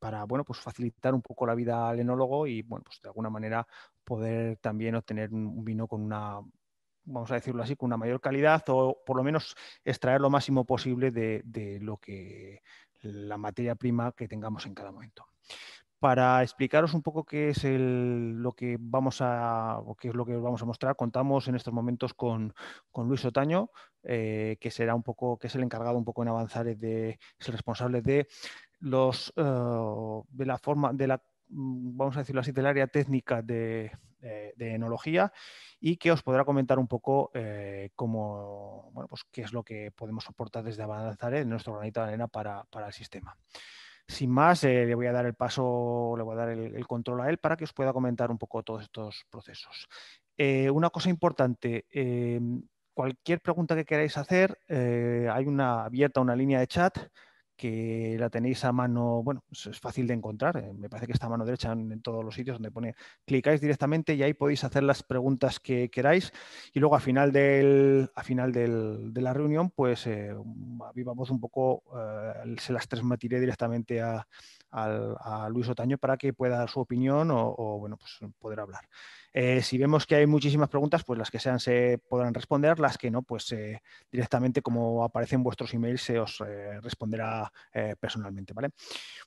para bueno, pues facilitar un poco la vida al enólogo y bueno, pues de alguna manera poder también obtener un vino con una, vamos a decirlo así, con una mayor calidad o por lo menos extraer lo máximo posible de lo que la materia prima que tengamos en cada momento. Para explicaros un poco qué es lo que vamos a, o qué es lo que os vamos a mostrar, contamos en estos momentos con Luis Otaño, que será un poco, que es el encargado un poco en Avanzar, es el responsable de los de la forma, de la, vamos a decirlo así, del área técnica de enología y que os podrá comentar un poco cómo, bueno, pues qué es lo que podemos aportar desde Avanzar en nuestro granito de arena para el sistema. Sin más, le voy a dar el paso, le voy a dar el control a él para que os pueda comentar un poco todos estos procesos. Una cosa importante, cualquier pregunta que queráis hacer, hay abierta una línea de chat que la tenéis a mano, bueno, es fácil de encontrar, me parece que está a mano derecha en todos los sitios donde pone, clicáis directamente y ahí podéis hacer las preguntas que queráis y luego de la reunión, pues a viva voz un poco se las transmitiré directamente a Luis Otaño para que pueda dar su opinión bueno, pues poder hablar. Si vemos que hay muchísimas preguntas, pues las que sean se podrán responder, las que no, pues directamente como aparece en vuestros emails se os responderá personalmente, ¿vale?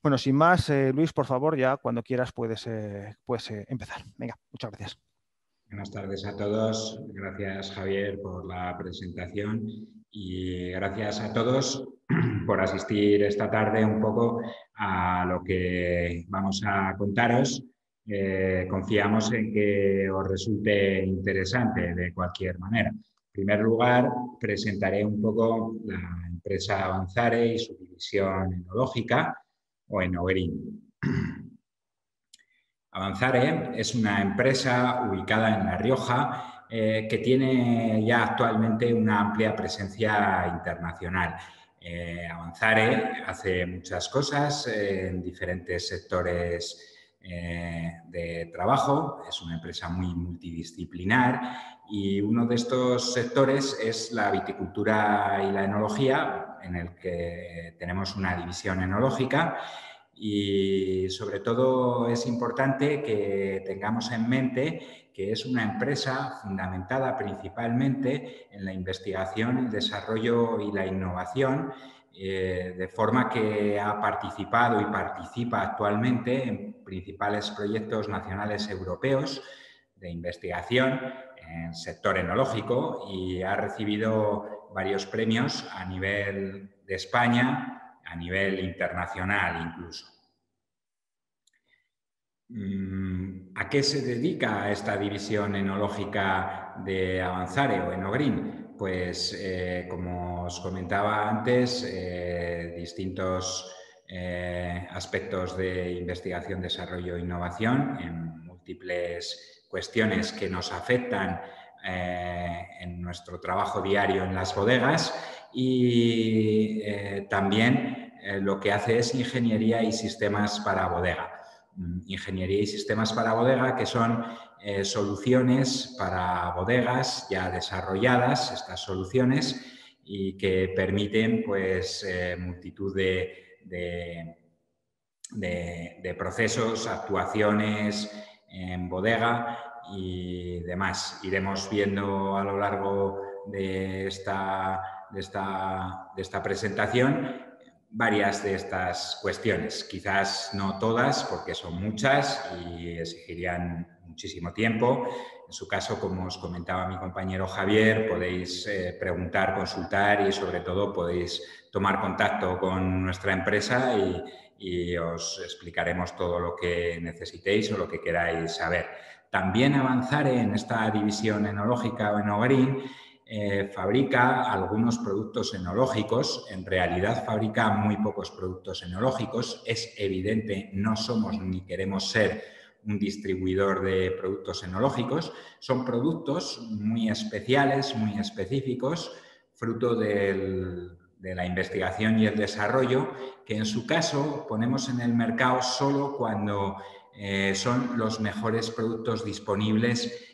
Bueno, sin más, Luis, por favor, ya cuando quieras puedes empezar. Venga, muchas gracias. Buenas tardes a todos. Gracias, Javier, por la presentación y gracias a todos por asistir esta tarde un poco a lo que vamos a contaros. Confiamos en que os resulte interesante de cualquier manera. En primer lugar, presentaré un poco la empresa Avanzare y su división enológica o Enogreen. Avanzare es una empresa ubicada en La Rioja que tiene ya actualmente una amplia presencia internacional. Avanzare hace muchas cosas en diferentes sectores de trabajo, es una empresa muy multidisciplinar y uno de estos sectores es la viticultura y la enología, en el que tenemos una división enológica. Y sobre todo es importante que tengamos en mente que es una empresa fundamentada principalmente en la investigación, el desarrollo y la innovación, de forma que ha participado y participa actualmente en principales proyectos nacionales europeos de investigación en el sector enológico y ha recibido varios premios a nivel de España, a nivel internacional incluso. ¿A qué se dedica esta división enológica de Avanzare o Enogreen? Pues, como os comentaba antes, distintos aspectos de investigación, desarrollo e innovación en múltiples cuestiones que nos afectan en nuestro trabajo diario en las bodegas y también lo que hace es ingeniería y sistemas para bodega. Ingeniería y sistemas para bodega, que son soluciones para bodegas ya desarrolladas, estas soluciones, y que permiten pues, multitud de procesos, actuaciones en bodega y demás. Iremos viendo a lo largo de esta presentación varias de estas cuestiones. Quizás no todas, porque son muchas y exigirían muchísimo tiempo. En su caso, como os comentaba mi compañero Javier, podéis preguntar, consultar y sobre todo podéis tomar contacto con nuestra empresa y os explicaremos todo lo que necesitéis o lo que queráis saber. También Avanzare en esta división enológica o Enogreen fabrica algunos productos enológicos. En realidad fabrica muy pocos productos enológicos. Es evidente, no somos ni queremos ser un distribuidor de productos enológicos. Son productos muy especiales, muy específicos, fruto de la investigación y el desarrollo, que en su caso ponemos en el mercado solo cuando son los mejores productos disponibles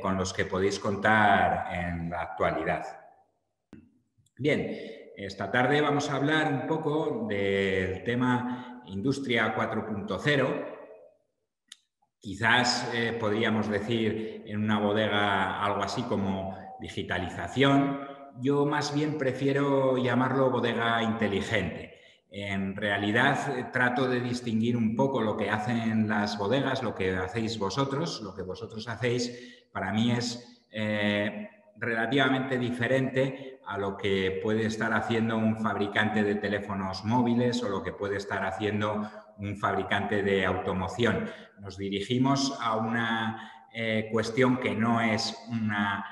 con los que podéis contar en la actualidad. Bien, esta tarde vamos a hablar un poco del tema Industria 4.0. Quizás podríamos decir en una bodega algo así como digitalización. Yo más bien prefiero llamarlo bodega inteligente. En realidad trato de distinguir un poco lo que hacen las bodegas, lo que hacéis vosotros. Lo que vosotros hacéis para mí es relativamente diferente a lo que puede estar haciendo un fabricante de teléfonos móviles o lo que puede estar haciendo un fabricante de automoción. Nos dirigimos a una cuestión que no es una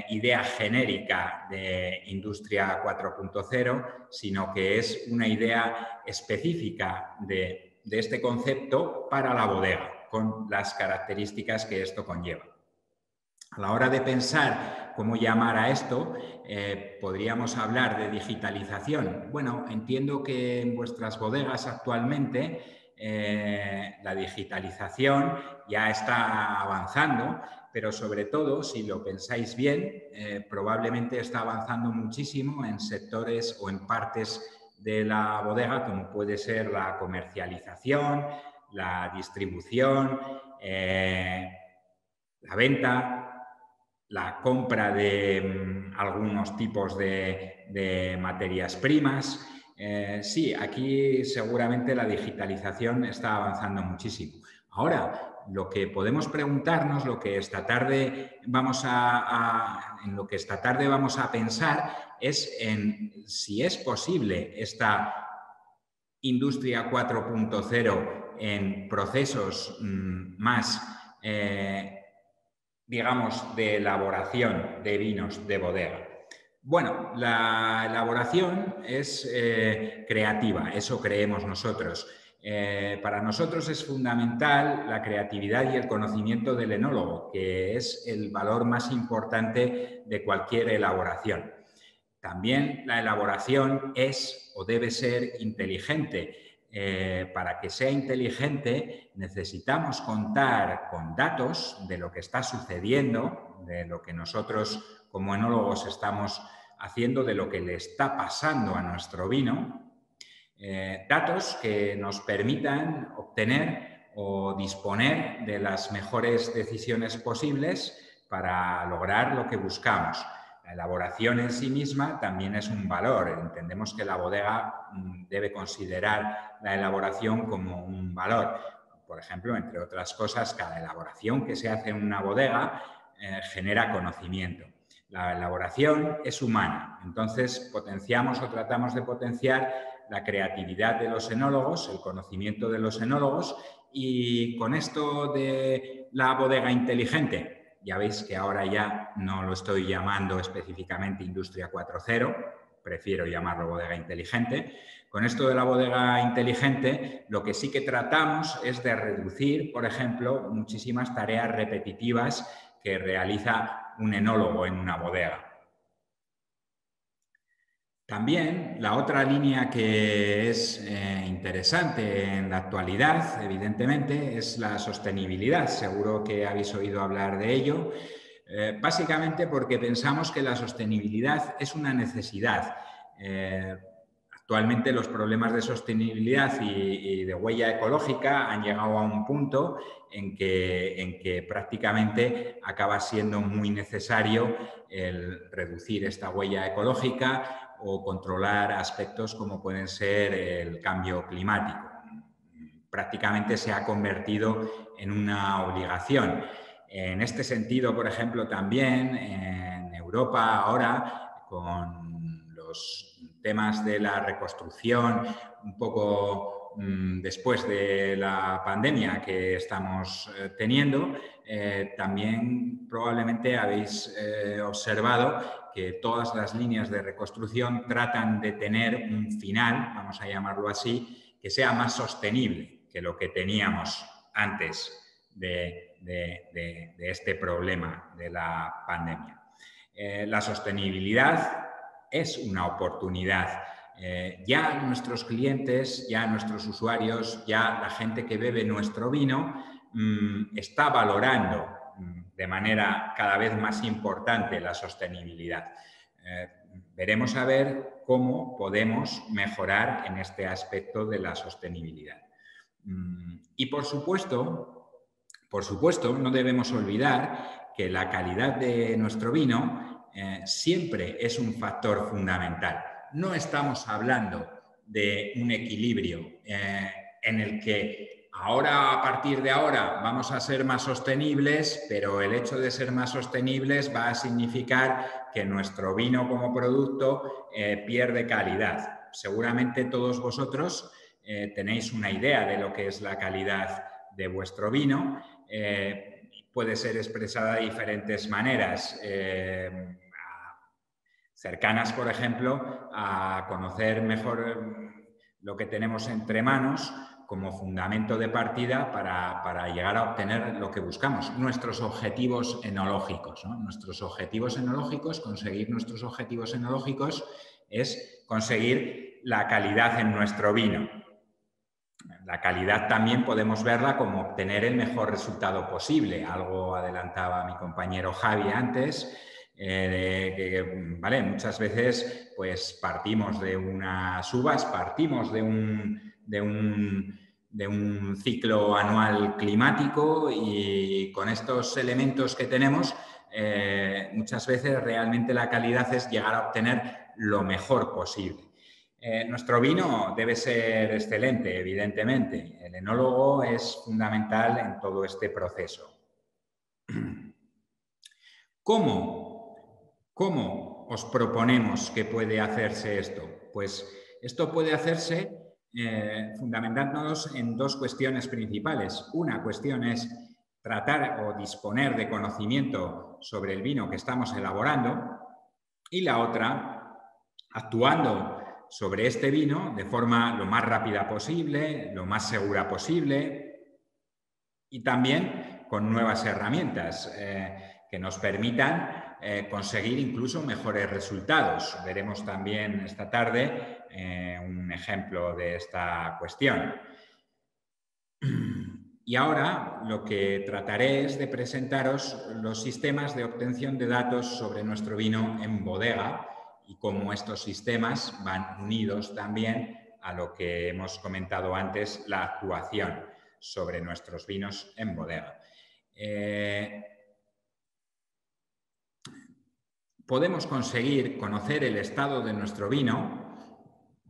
idea genérica de Industria 4.0, sino que es una idea específica de este concepto para la bodega, con las características que esto conlleva. A la hora de pensar cómo llamar a esto, podríamos hablar de digitalización. Bueno, entiendo que en vuestras bodegas actualmente la digitalización ya está avanzando, pero sobre todo, si lo pensáis bien, probablemente está avanzando muchísimo en sectores o en partes de la bodega, como puede ser la comercialización, la distribución, la venta, la compra de algunos tipos de materias primas. Sí, aquí seguramente la digitalización está avanzando muchísimo. Ahora, lo que podemos preguntarnos, lo que esta tarde vamos en lo que esta tarde vamos a pensar es en si es posible esta Industria 4.0 en procesos más digamos, de elaboración de vinos de bodega. Bueno, la elaboración es creativa, eso creemos nosotros. Para nosotros es fundamental la creatividad y el conocimiento del enólogo, que es el valor más importante de cualquier elaboración. También la elaboración es o debe ser inteligente. Para que sea inteligente necesitamos contar con datos de lo que está sucediendo, de lo que nosotros como enólogos estamos haciendo, de lo que le está pasando a nuestro vino, datos que nos permitan obtener o disponer de las mejores decisiones posibles para lograr lo que buscamos. La elaboración en sí misma también es un valor. Entendemos que la bodega debe considerar la elaboración como un valor. Por ejemplo, entre otras cosas, cada elaboración que se hace en una bodega genera conocimiento. La elaboración es humana, entonces potenciamos o tratamos de potenciar la creatividad de los enólogos, el conocimiento de los enólogos, y con esto de la bodega inteligente, ya veis que ahora ya no lo estoy llamando específicamente Industria 4.0, prefiero llamarlo bodega inteligente. Con esto de la bodega inteligente, lo que sí que tratamos es de reducir, por ejemplo, muchísimas tareas repetitivas que realiza un enólogo en una bodega. También la otra línea que es interesante en la actualidad, evidentemente, es la sostenibilidad. Seguro que habéis oído hablar de ello. Básicamente porque pensamos que la sostenibilidad es una necesidad. Actualmente los problemas de sostenibilidad y de huella ecológica han llegado a un punto en que prácticamente acaba siendo muy necesario el reducir esta huella ecológica o controlar aspectos como pueden ser el cambio climático. Prácticamente se ha convertido en una obligación. En este sentido, por ejemplo, también en Europa ahora, con los temas de la reconstrucción, un poco después de la pandemia que estamos teniendo, también probablemente habéis observado que todas las líneas de reconstrucción tratan de tener un final, vamos a llamarlo así, que sea más sostenible que lo que teníamos antes de este problema de la pandemia. La sostenibilidad es una oportunidad. Ya nuestros clientes, ya nuestros usuarios, ya la gente que bebe nuestro vino está valorando de manera cada vez más importante la sostenibilidad. Veremos a ver cómo podemos mejorar en este aspecto de la sostenibilidad. Y por supuesto, no debemos olvidar que la calidad de nuestro vino siempre es un factor fundamental. No estamos hablando de un equilibrio en el que ahora, a partir de ahora, vamos a ser más sostenibles, pero el hecho de ser más sostenibles va a significar que nuestro vino como producto pierde calidad. Seguramente todos vosotros tenéis una idea de lo que es la calidad de vuestro vino. Puede ser expresada de diferentes maneras. Cercanas, por ejemplo, a conocer mejor lo que tenemos entre manos como fundamento de partida para llegar a obtener lo que buscamos, nuestros objetivos enológicos, ¿no? Conseguir nuestros objetivos enológicos es conseguir la calidad en nuestro vino. La calidad también podemos verla como obtener el mejor resultado posible. Algo adelantaba mi compañero Javi antes. ¿Vale? Muchas veces pues partimos de unas uvas, partimos de un ciclo anual climático y con estos elementos que tenemos muchas veces realmente la calidad es llegar a obtener lo mejor posible. Nuestro vino debe ser excelente, evidentemente. El enólogo es fundamental en todo este proceso. ¿Cómo os proponemos que puede hacerse esto? Pues esto puede hacerse fundamentándonos en dos cuestiones principales. Una cuestión es tratar o disponer de conocimiento sobre el vino que estamos elaborando y la otra, actuando sobre este vino de forma lo más rápida posible, lo más segura posible y también con nuevas herramientas que nos permitan conseguir incluso mejores resultados. Veremos también esta tarde un ejemplo de esta cuestión. Y ahora lo que trataré es de presentaros los sistemas de obtención de datos sobre nuestro vino en bodega y cómo estos sistemas van unidos también a lo que hemos comentado antes, la actuación sobre nuestros vinos en bodega. Podemos conseguir conocer el estado de nuestro vino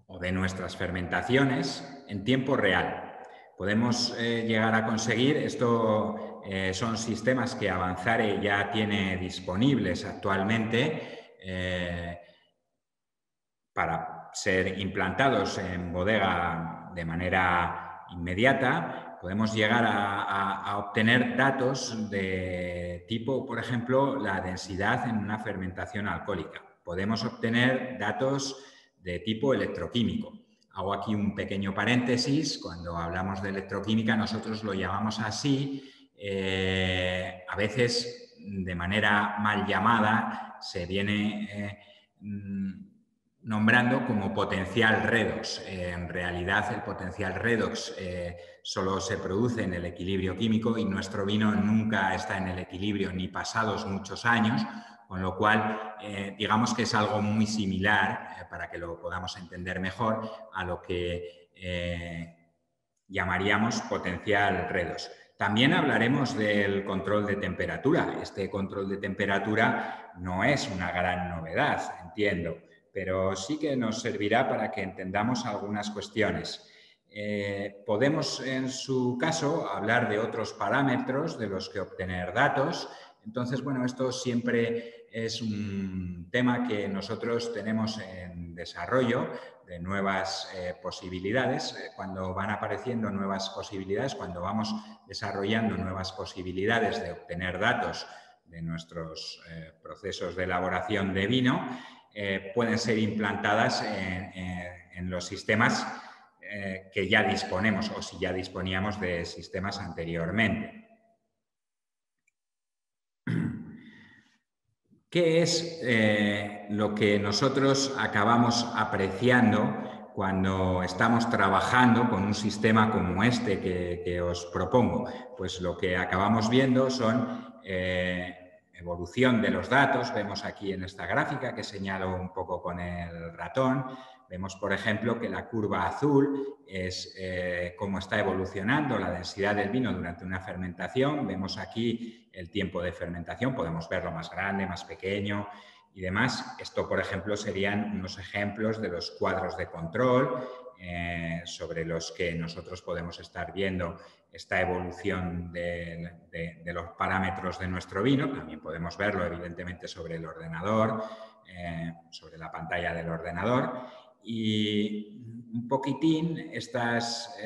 o de nuestras fermentaciones en tiempo real. Podemos llegar a conseguir, esto son sistemas que Avanzare ya tiene disponibles actualmente para ser implantados en bodega de manera inmediata. Podemos llegar a obtener datos de tipo, por ejemplo, la densidad en una fermentación alcohólica. Podemos obtener datos de tipo electroquímico. Hago aquí un pequeño paréntesis. Cuando hablamos de electroquímica, nosotros lo llamamos así. A veces, de manera mal llamada, se viene nombrando como potencial redox. En realidad, el potencial redox solo se produce en el equilibrio químico y nuestro vino nunca está en el equilibrio ni pasados muchos años, con lo cual digamos que es algo muy similar, para que lo podamos entender mejor, a lo que llamaríamos potencial redox. También hablaremos del control de temperatura. Este control de temperatura no es una gran novedad, entiendo, pero sí que nos servirá para que entendamos algunas cuestiones. Podemos, en su caso, hablar de otros parámetros de los que obtener datos. Entonces, bueno, esto siempre es un tema que nosotros tenemos en desarrollo de nuevas posibilidades. Cuando van apareciendo nuevas posibilidades, cuando vamos desarrollando nuevas posibilidades de obtener datos de nuestros procesos de elaboración de vino, pueden ser implantadas en los sistemas que ya disponemos o si ya disponíamos de sistemas anteriormente. ¿Qué es lo que nosotros acabamos apreciando cuando estamos trabajando con un sistema como este que os propongo? Pues lo que acabamos viendo son evolución de los datos. Vemos aquí en esta gráfica que señalo un poco con el ratón. Vemos, por ejemplo, que la curva azul es cómo está evolucionando la densidad del vino durante una fermentación. Vemos aquí el tiempo de fermentación. Podemos verlo más grande, más pequeño y demás. Esto, por ejemplo, serían unos ejemplos de los cuadros de control sobre los que nosotros podemos estar viendo esta evolución de los parámetros de nuestro vino. También podemos verlo, evidentemente, sobre el ordenador, sobre la pantalla del ordenador. Y un poquitín estos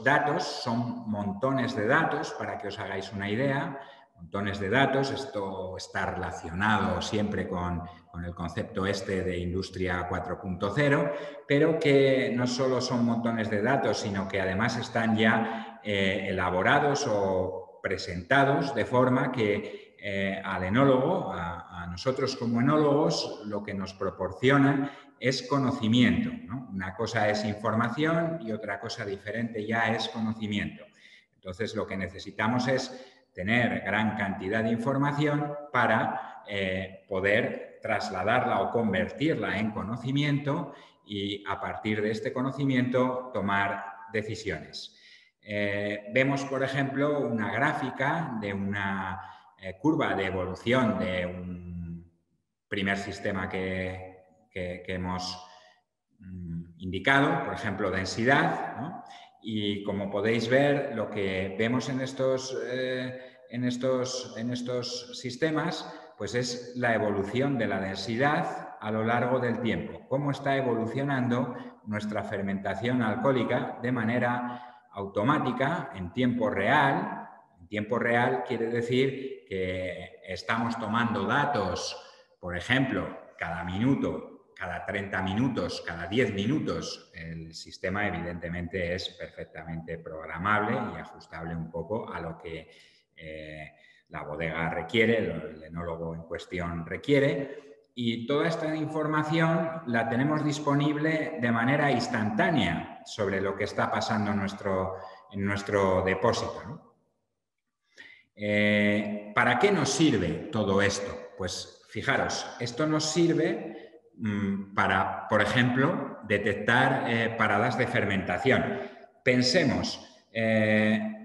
datos son montones de datos, para que os hagáis una idea. Montones de datos, esto está relacionado siempre con el concepto de Industria 4.0, pero que no solo son montones de datos, sino que además están ya elaborados o presentados de forma que al enólogo, a nosotros como enólogos, lo que nos proporcionan es conocimiento, ¿no? Una cosa es información y otra cosa diferente ya es conocimiento. Entonces, lo que necesitamos es tener gran cantidad de información para poder trasladarla o convertirla en conocimiento y a partir de este conocimiento tomar decisiones. Vemos, por ejemplo, una gráfica de una curva de evolución de un primer sistema que hemos indicado, por ejemplo, densidad, ¿no? Y como podéis ver, lo que vemos en estos sistemas, pues es la evolución de la densidad a lo largo del tiempo. Cómo está evolucionando nuestra fermentación alcohólica de manera automática, en tiempo real. En tiempo real quiere decir que estamos tomando datos, por ejemplo, cada minuto, cada 30 minutos, cada 10 minutos. El sistema evidentemente es perfectamente programable y ajustable un poco a lo que la bodega requiere, el enólogo en cuestión requiere, y toda esta información la tenemos disponible de manera instantánea sobre lo que está pasando en nuestro depósito, ¿no? ¿Para qué nos sirve todo esto? Pues fijaros, esto nos sirve para, por ejemplo, detectar paradas de fermentación. Pensemos,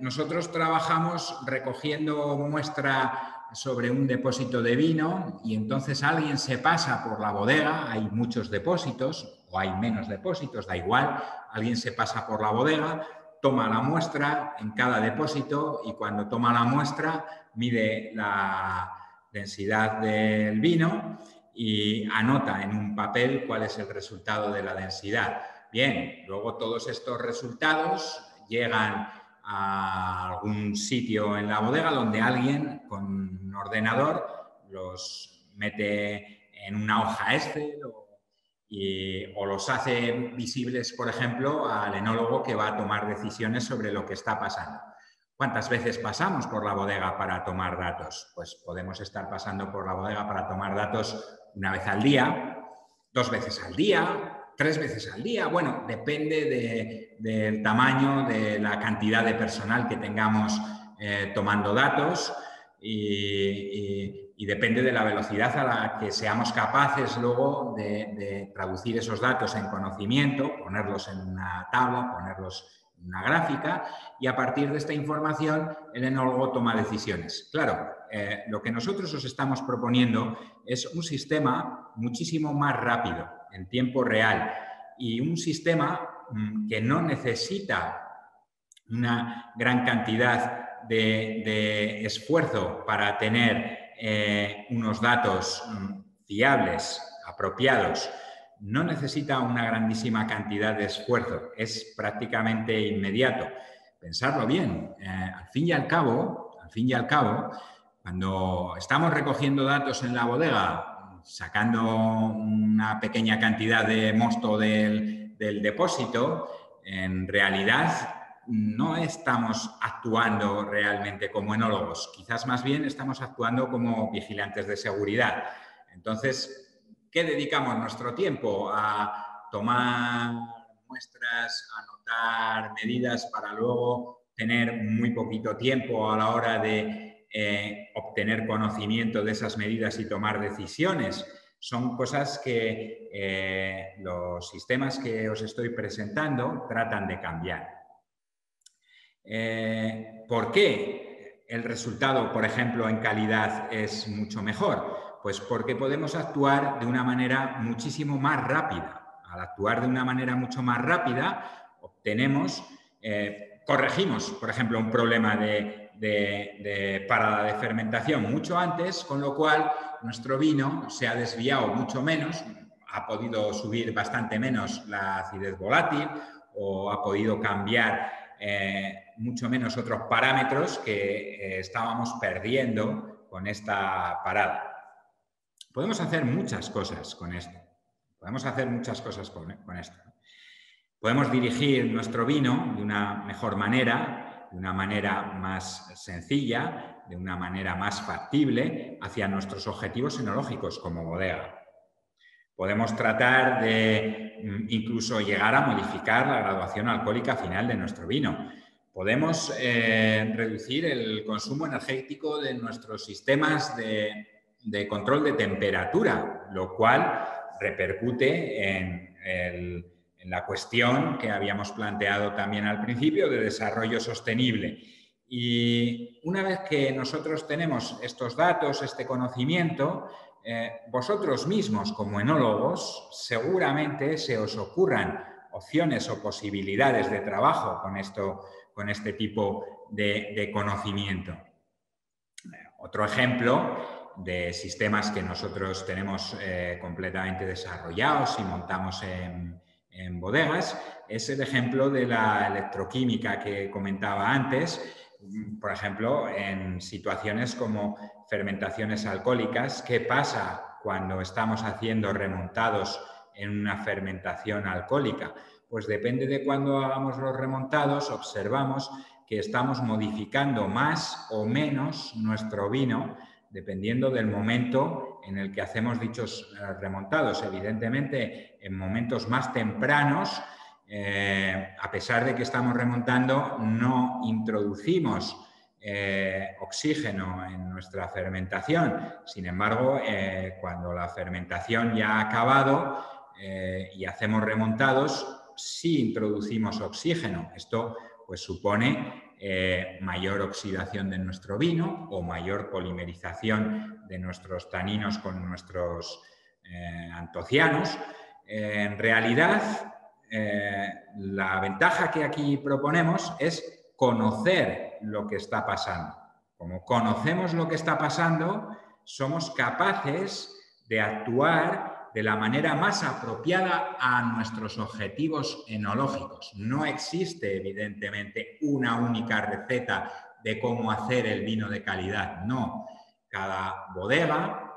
nosotros trabajamos recogiendo muestra sobre un depósito de vino y entonces alguien se pasa por la bodega, hay muchos depósitos o hay menos depósitos, da igual, alguien se pasa por la bodega, toma la muestra en cada depósito y cuando toma la muestra mide la densidad del vino y anota en un papel cuál es el resultado de la densidad. Bien, luego todos estos resultados llegan a algún sitio en la bodega donde alguien con un ordenador los mete en una hoja Excel o los hace visibles, por ejemplo, al enólogo que va a tomar decisiones sobre lo que está pasando. ¿Cuántas veces pasamos por la bodega para tomar datos? Pues podemos estar pasando por la bodega para tomar datos una vez al día, 2 veces al día, 3 veces al día. Bueno, depende del tamaño, de la cantidad de personal que tengamos tomando datos y depende de la velocidad a la que seamos capaces luego de traducir esos datos en conocimiento, ponerlos en una tabla, ponerlos en una gráfica y a partir de esta información el enólogo toma decisiones. Claro, lo que nosotros os estamos proponiendo es un sistema muchísimo más rápido, en tiempo real, y un sistema que no necesita una gran cantidad de esfuerzo para tener unos datos fiables, apropiados. No necesita una grandísima cantidad de esfuerzo, es prácticamente inmediato. Pensarlo bien, al fin y al cabo, cuando estamos recogiendo datos en la bodega, sacando una pequeña cantidad de mosto del depósito, en realidad no estamos actuando realmente como enólogos, quizás más bien estamos actuando como vigilantes de seguridad. Entonces, ¿qué dedicamos nuestro tiempo? A tomar muestras, a anotar medidas para luego tener muy poquito tiempo a la hora de obtener conocimiento de esas medidas y tomar decisiones. Son cosas que los sistemas que os estoy presentando tratan de cambiar. ¿Por qué el resultado, por ejemplo, en calidad es mucho mejor? Pues porque podemos actuar de una manera muchísimo más rápida. Al actuar de una manera mucho más rápida, obtenemos, corregimos, por ejemplo, un problema de parada de fermentación mucho antes, con lo cual nuestro vino se ha desviado mucho menos, ha podido subir bastante menos la acidez volátil o ha podido cambiar mucho menos otros parámetros que estábamos perdiendo con esta parada. Podemos hacer muchas cosas con esto. Podemos hacer muchas cosas con esto. Podemos dirigir nuestro vino de una mejor manera, de una manera más sencilla, de una manera más factible hacia nuestros objetivos enológicos como bodega. Podemos tratar de incluso llegar a modificar la graduación alcohólica final de nuestro vino. Podemos reducir el consumo energético de nuestros sistemas de control de temperatura, lo cual repercute en la cuestión que habíamos planteado también al principio de desarrollo sostenible. Y una vez que nosotros tenemos estos datos, este conocimiento, vosotros mismos como enólogos seguramente se os ocurran opciones o posibilidades de trabajo con este tipo de conocimiento. Otro ejemplo de sistemas que nosotros tenemos completamente desarrollados y montamos en bodegas es el ejemplo de la electroquímica que comentaba antes. Por ejemplo, en situaciones como fermentaciones alcohólicas, ¿qué pasa cuando estamos haciendo remontados en una fermentación alcohólica? Pues depende de cuándo hagamos los remontados, observamos que estamos modificando más o menos nuestro vino dependiendo del momento en el que hacemos dichos remontados. Evidentemente, en momentos más tempranos, a pesar de que estamos remontando, no introducimos oxígeno en nuestra fermentación. Sin embargo, cuando la fermentación ya ha acabado y hacemos remontados, sí introducimos oxígeno. Esto pues supone mayor oxidación de nuestro vino o mayor polimerización de nuestros taninos con nuestros antocianos. En realidad, la ventaja que aquí proponemos es conocer lo que está pasando. Como conocemos lo que está pasando, somos capaces de actuar de la manera más apropiada a nuestros objetivos enológicos. No existe, evidentemente, una única receta de cómo hacer el vino de calidad. No. Cada bodega,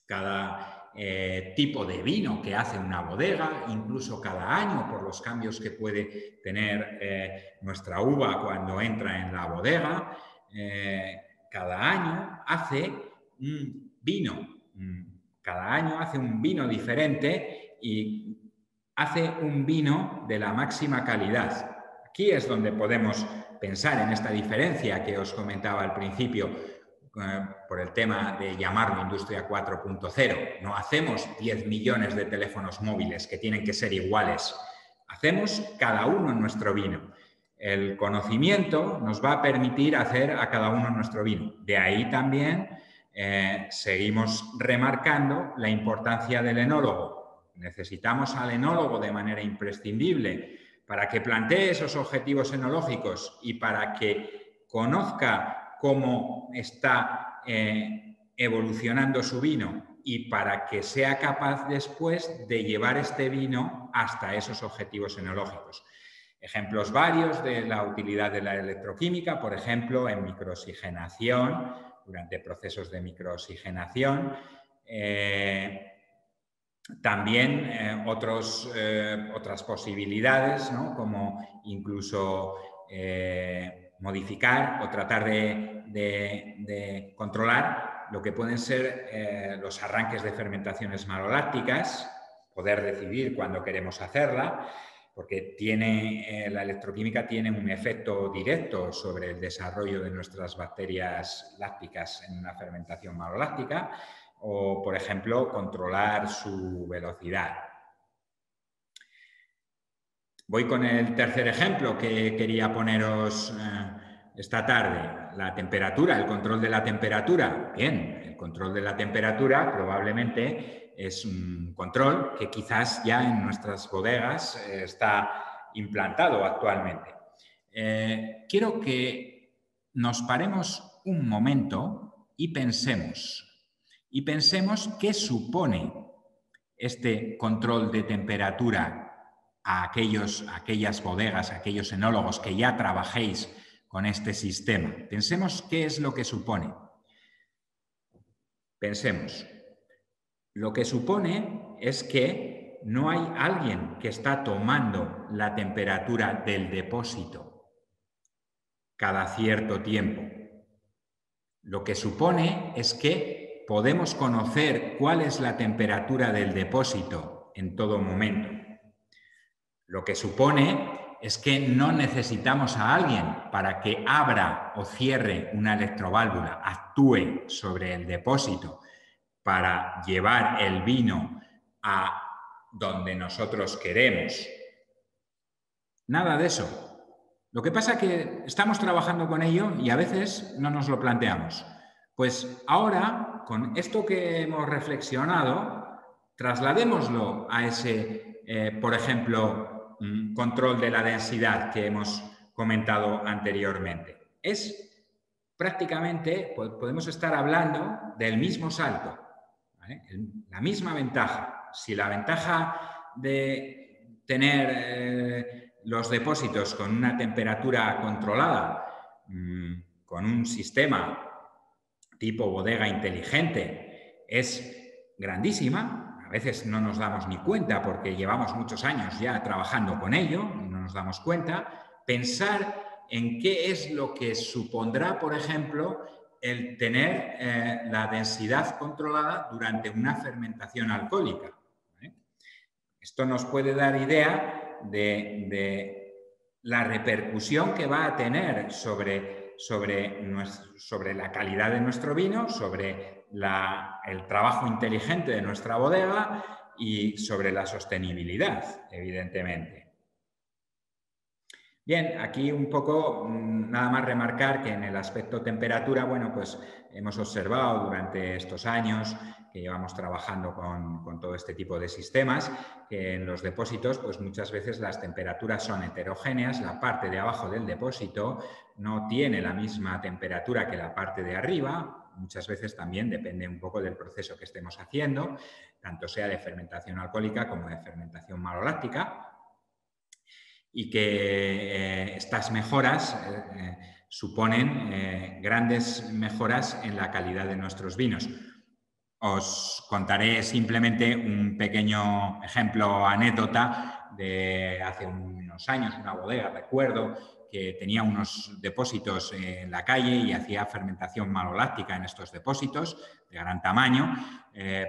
cada tipo de vino que hace una bodega, incluso cada año por los cambios que puede tener nuestra uva cuando entra en la bodega, cada año hace un vino. Cada año hace un vino diferente y hace un vino de la máxima calidad. Aquí es donde podemos pensar en esta diferencia que os comentaba al principio por el tema de llamarlo Industria 4.0. No hacemos 10 millones de teléfonos móviles que tienen que ser iguales. Hacemos cada uno nuestro vino. El conocimiento nos va a permitir hacer a cada uno nuestro vino. De ahí también seguimos remarcando la importancia del enólogo. Necesitamos al enólogo de manera imprescindible para que plantee esos objetivos enológicos y para que conozca cómo está evolucionando su vino y para que sea capaz después de llevar este vino hasta esos objetivos enológicos. Ejemplos varios de la utilidad de la electroquímica, por ejemplo, en microoxigenación, durante procesos de microoxigenación. También otras posibilidades, ¿no? Como incluso modificar o tratar de controlar lo que pueden ser los arranques de fermentaciones malolácticas, poder decidir cuándo queremos hacerla. porque la electroquímica tiene un efecto directo sobre el desarrollo de nuestras bacterias lácticas en una fermentación maloláctica, o, por ejemplo, controlar su velocidad. Voy con el tercer ejemplo que quería poneros esta tarde, la temperatura, el control de la temperatura. Bien, el control de la temperatura probablemente es un control que quizás ya en nuestras bodegas está implantado actualmente. Quiero que nos paremos un momento y pensemos qué supone este control de temperatura a aquellas bodegas, a aquellos enólogos que ya trabajéis con este sistema. Pensemos qué es lo que supone. Pensemos. Lo que supone es que no hay alguien que está tomando la temperatura del depósito cada cierto tiempo. Lo que supone es que podemos conocer cuál es la temperatura del depósito en todo momento. Lo que supone es que no necesitamos a alguien para que abra o cierre una electroválvula, actúe sobre el depósito para llevar el vino a donde nosotros queremos. Nada de eso. Lo que pasa es que estamos trabajando con ello y a veces no nos lo planteamos. Pues ahora, con esto que hemos reflexionado, trasladémoslo a ese, por ejemplo, control de la densidad que hemos comentado anteriormente. Es prácticamente, podemos estar hablando del mismo salto, ¿vale? La misma ventaja. Si la ventaja de tener los depósitos con una temperatura controlada, con un sistema tipo bodega inteligente, es grandísima. A veces no nos damos ni cuenta porque llevamos muchos años ya trabajando con ello, no nos damos cuenta. Pensar en qué es lo que supondrá, por ejemplo, el tener la densidad controlada durante una fermentación alcohólica. Esto nos puede dar idea de la repercusión que va a tener sobre la calidad de nuestro vino, sobre el trabajo inteligente de nuestra bodega y sobre la sostenibilidad, evidentemente. Bien, aquí un poco nada más remarcar que en el aspecto temperatura, bueno, pues hemos observado durante estos años que llevamos trabajando con todo este tipo de sistemas, que en los depósitos pues muchas veces las temperaturas son heterogéneas, la parte de abajo del depósito no tiene la misma temperatura que la parte de arriba, muchas veces también depende un poco del proceso que estemos haciendo, tanto sea de fermentación alcohólica como de fermentación maloláctica, y que estas mejoras suponen grandes mejoras en la calidad de nuestros vinos. Os contaré simplemente un pequeño ejemplo, anécdota de hace unos años, una bodega, recuerdo, que tenía unos depósitos en la calle y hacía fermentación maloláctica en estos depósitos de gran tamaño.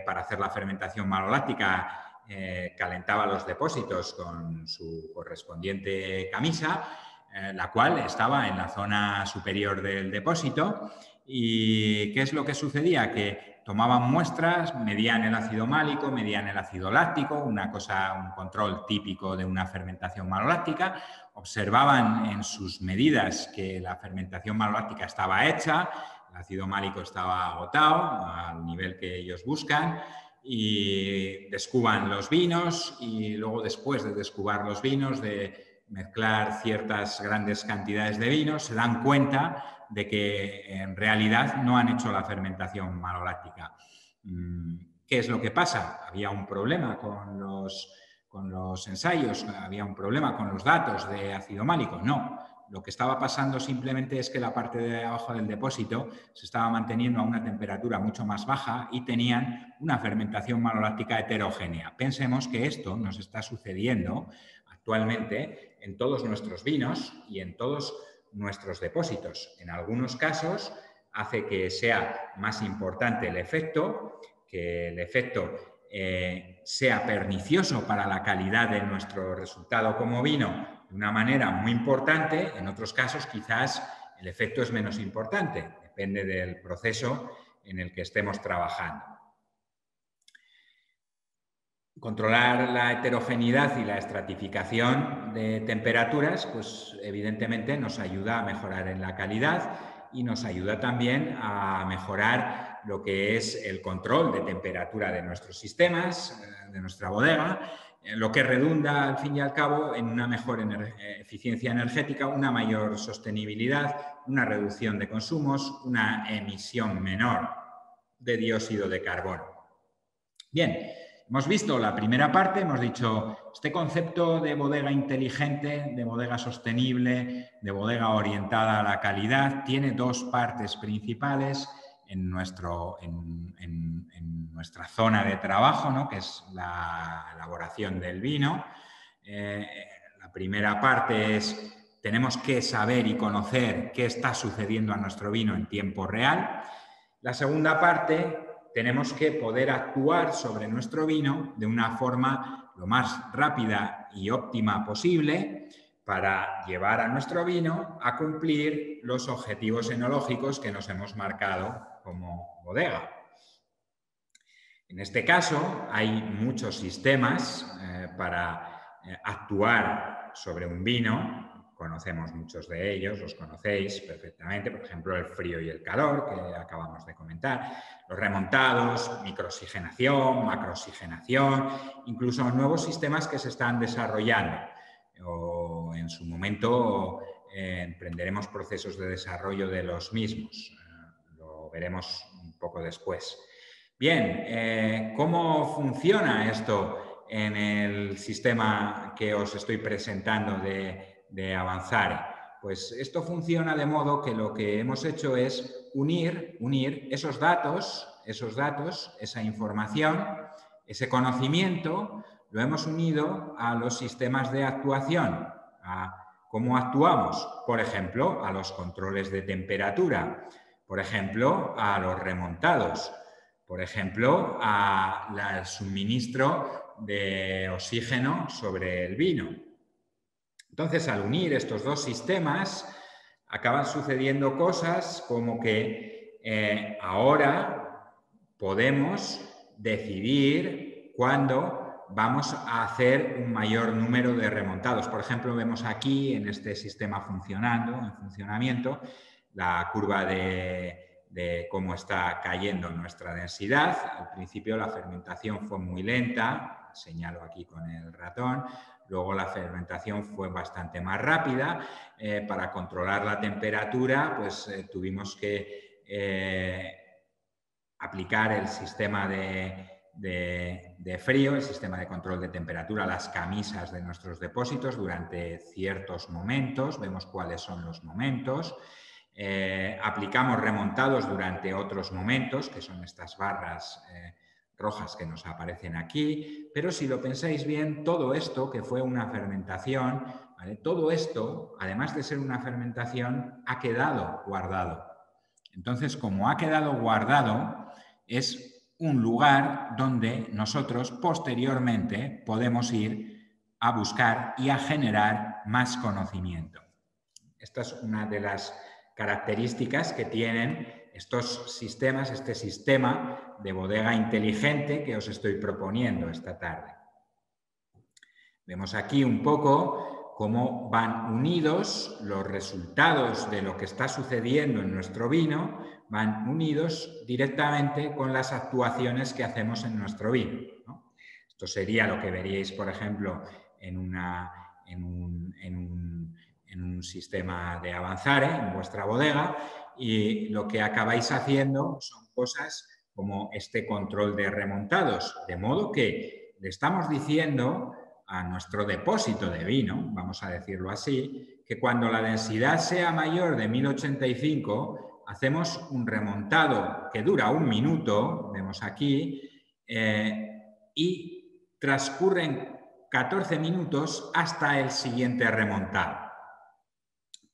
Para hacer la fermentación maloláctica calentaba los depósitos con su correspondiente camisa, la cual estaba en la zona superior del depósito. ¿Y qué es lo que sucedía? Que tomaban muestras, medían el ácido málico, medían el ácido láctico, un control típico de una fermentación maloláctica, observaban en sus medidas que la fermentación maloláctica estaba hecha, el ácido málico estaba agotado al nivel que ellos buscan, y descuban los vinos y luego, después de descubar los vinos, de mezclar ciertas grandes cantidades de vinos, se dan cuenta de que en realidad no han hecho la fermentación maloláctica. ¿Qué es lo que pasa? Había un problema con los ensayos, había un problema con los datos de ácido málico. No, lo que estaba pasando simplemente es que la parte de abajo del depósito se estaba manteniendo a una temperatura mucho más baja y tenían una fermentación maloláctica heterogénea. Pensemos que esto nos está sucediendo actualmente en todos nuestros vinos y en todos nuestros depósitos. En algunos casos hace que sea más importante el efecto, que el efecto sea pernicioso para la calidad de nuestro resultado como vino de una manera muy importante. En otros casos quizás el efecto es menos importante, depende del proceso en el que estemos trabajando. Controlar la heterogeneidad y la estratificación de temperaturas, pues evidentemente nos ayuda a mejorar en la calidad y nos ayuda también a mejorar lo que es el control de temperatura de nuestros sistemas, de nuestra bodega, lo que redunda al fin y al cabo en una mejor eficiencia energética, una mayor sostenibilidad, una reducción de consumos, una emisión menor de dióxido de carbono. Bien, hemos visto la primera parte, hemos dicho este concepto de bodega inteligente, de bodega sostenible, de bodega orientada a la calidad, tiene dos partes principales en nuestra zona de trabajo, ¿no? Que es la elaboración del vino. La primera parte es, tenemos que saber y conocer qué está sucediendo a nuestro vino en tiempo real. La segunda parte, tenemos que poder actuar sobre nuestro vino de una forma lo más rápida y óptima posible para llevar a nuestro vino a cumplir los objetivos enológicos que nos hemos marcado como bodega. En este caso, hay muchos sistemas para actuar sobre un vino. Conocemos muchos de ellos, los conocéis perfectamente, por ejemplo, el frío y el calor, que acabamos de comentar, los remontados, microoxigenación, macrooxigenación, incluso nuevos sistemas que se están desarrollando o en su momento emprenderemos procesos de desarrollo de los mismos. Lo veremos un poco después. Bien, ¿cómo funciona esto en el sistema que os estoy presentando de Avanzare? Pues esto funciona de modo que lo que hemos hecho es unir esos datos, esa información, ese conocimiento, lo hemos unido a los sistemas de actuación, a cómo actuamos, por ejemplo, a los controles de temperatura, por ejemplo, a los remontados, por ejemplo, al suministro de oxígeno sobre el vino. Entonces, al unir estos dos sistemas, acaban sucediendo cosas como que ahora podemos decidir cuándo vamos a hacer un mayor número de remontados. Por ejemplo, vemos aquí en este sistema en funcionamiento, la curva de cómo está cayendo nuestra densidad. Al principio la fermentación fue muy lenta, señalo aquí con el ratón. Luego la fermentación fue bastante más rápida. Para controlar la temperatura, pues tuvimos que aplicar el sistema de frío, el sistema de control de temperatura, las camisas de nuestros depósitos durante ciertos momentos. Vemos cuáles son los momentos. Aplicamos remontados durante otros momentos, que son estas barras rojas que nos aparecen aquí, pero si lo pensáis bien, todo esto que fue una fermentación, ¿vale? Todo esto, además de ser una fermentación, ha quedado guardado. Entonces, como ha quedado guardado, es un lugar donde nosotros posteriormente podemos ir a buscar y a generar más conocimiento. Esta es una de las características que tienen estos sistemas, este sistema de bodega inteligente que os estoy proponiendo esta tarde. Vemos aquí un poco cómo van unidos los resultados de lo que está sucediendo en nuestro vino, van unidos directamente con las actuaciones que hacemos en nuestro vino, ¿no? Esto sería lo que veríais, por ejemplo, en un sistema de Avanzare, en vuestra bodega, y lo que acabáis haciendo son cosas como este control de remontados, de modo que le estamos diciendo a nuestro depósito de vino, vamos a decirlo así, que cuando la densidad sea mayor de 1085, hacemos un remontado que dura 1 minuto, vemos aquí, y transcurren 14 minutos hasta el siguiente remontado.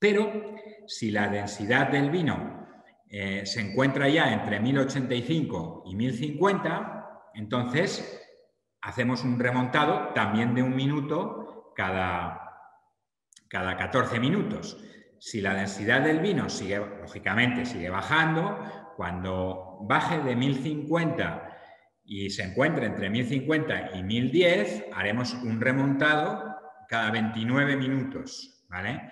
Pero si la densidad del vino se encuentra ya entre 1085 y 1050, entonces hacemos un remontado también de 1 minuto cada 14 minutos. Si la densidad del vino sigue, lógicamente, sigue bajando, cuando baje de 1050 y se encuentre entre 1050 y 1010, haremos un remontado cada 29 minutos, ¿vale?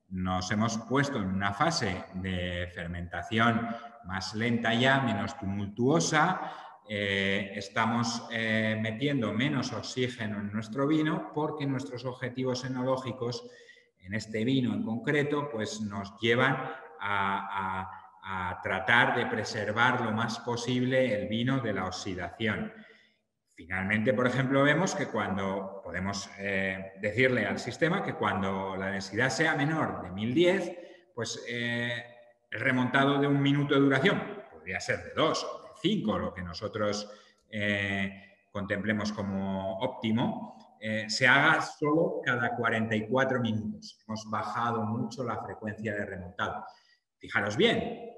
Nos hemos puesto en una fase de fermentación más lenta ya, menos tumultuosa. Estamos metiendo menos oxígeno en nuestro vino porque nuestros objetivos enológicos en este vino en concreto pues nos llevan a tratar de preservar lo más posible el vino de la oxidación. Finalmente, por ejemplo, vemos que cuando podemos decirle al sistema que cuando la densidad sea menor de 1010, pues el remontado de 1 minuto de duración podría ser de 2 o de 5, lo que nosotros contemplemos como óptimo, se haga solo cada 44 minutos. Hemos bajado mucho la frecuencia de remontado. Fijaros bien,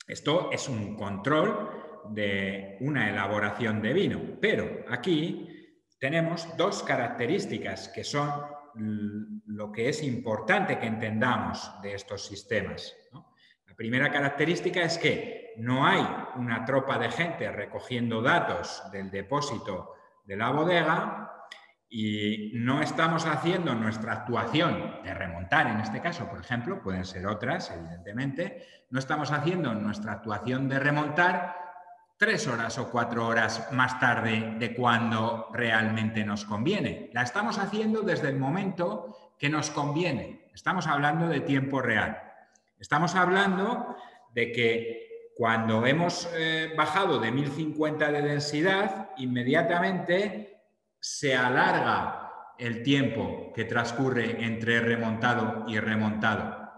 esto es un control de una elaboración de vino, pero aquí tenemos 2 características que son lo que es importante que entendamos de estos sistemas, ¿no? La primera característica es que no hay una tropa de gente recogiendo datos del depósito de la bodega y no estamos haciendo nuestra actuación de remontar, en este caso, por ejemplo, pueden ser otras, evidentemente, no estamos haciendo nuestra actuación de remontar 3 horas o 4 horas más tarde de cuando realmente nos conviene. La estamos haciendo desde el momento que nos conviene. Estamos hablando de tiempo real. Estamos hablando de que cuando hemos bajado de 1050 de densidad, inmediatamente se alarga el tiempo que transcurre entre remontado y remontado.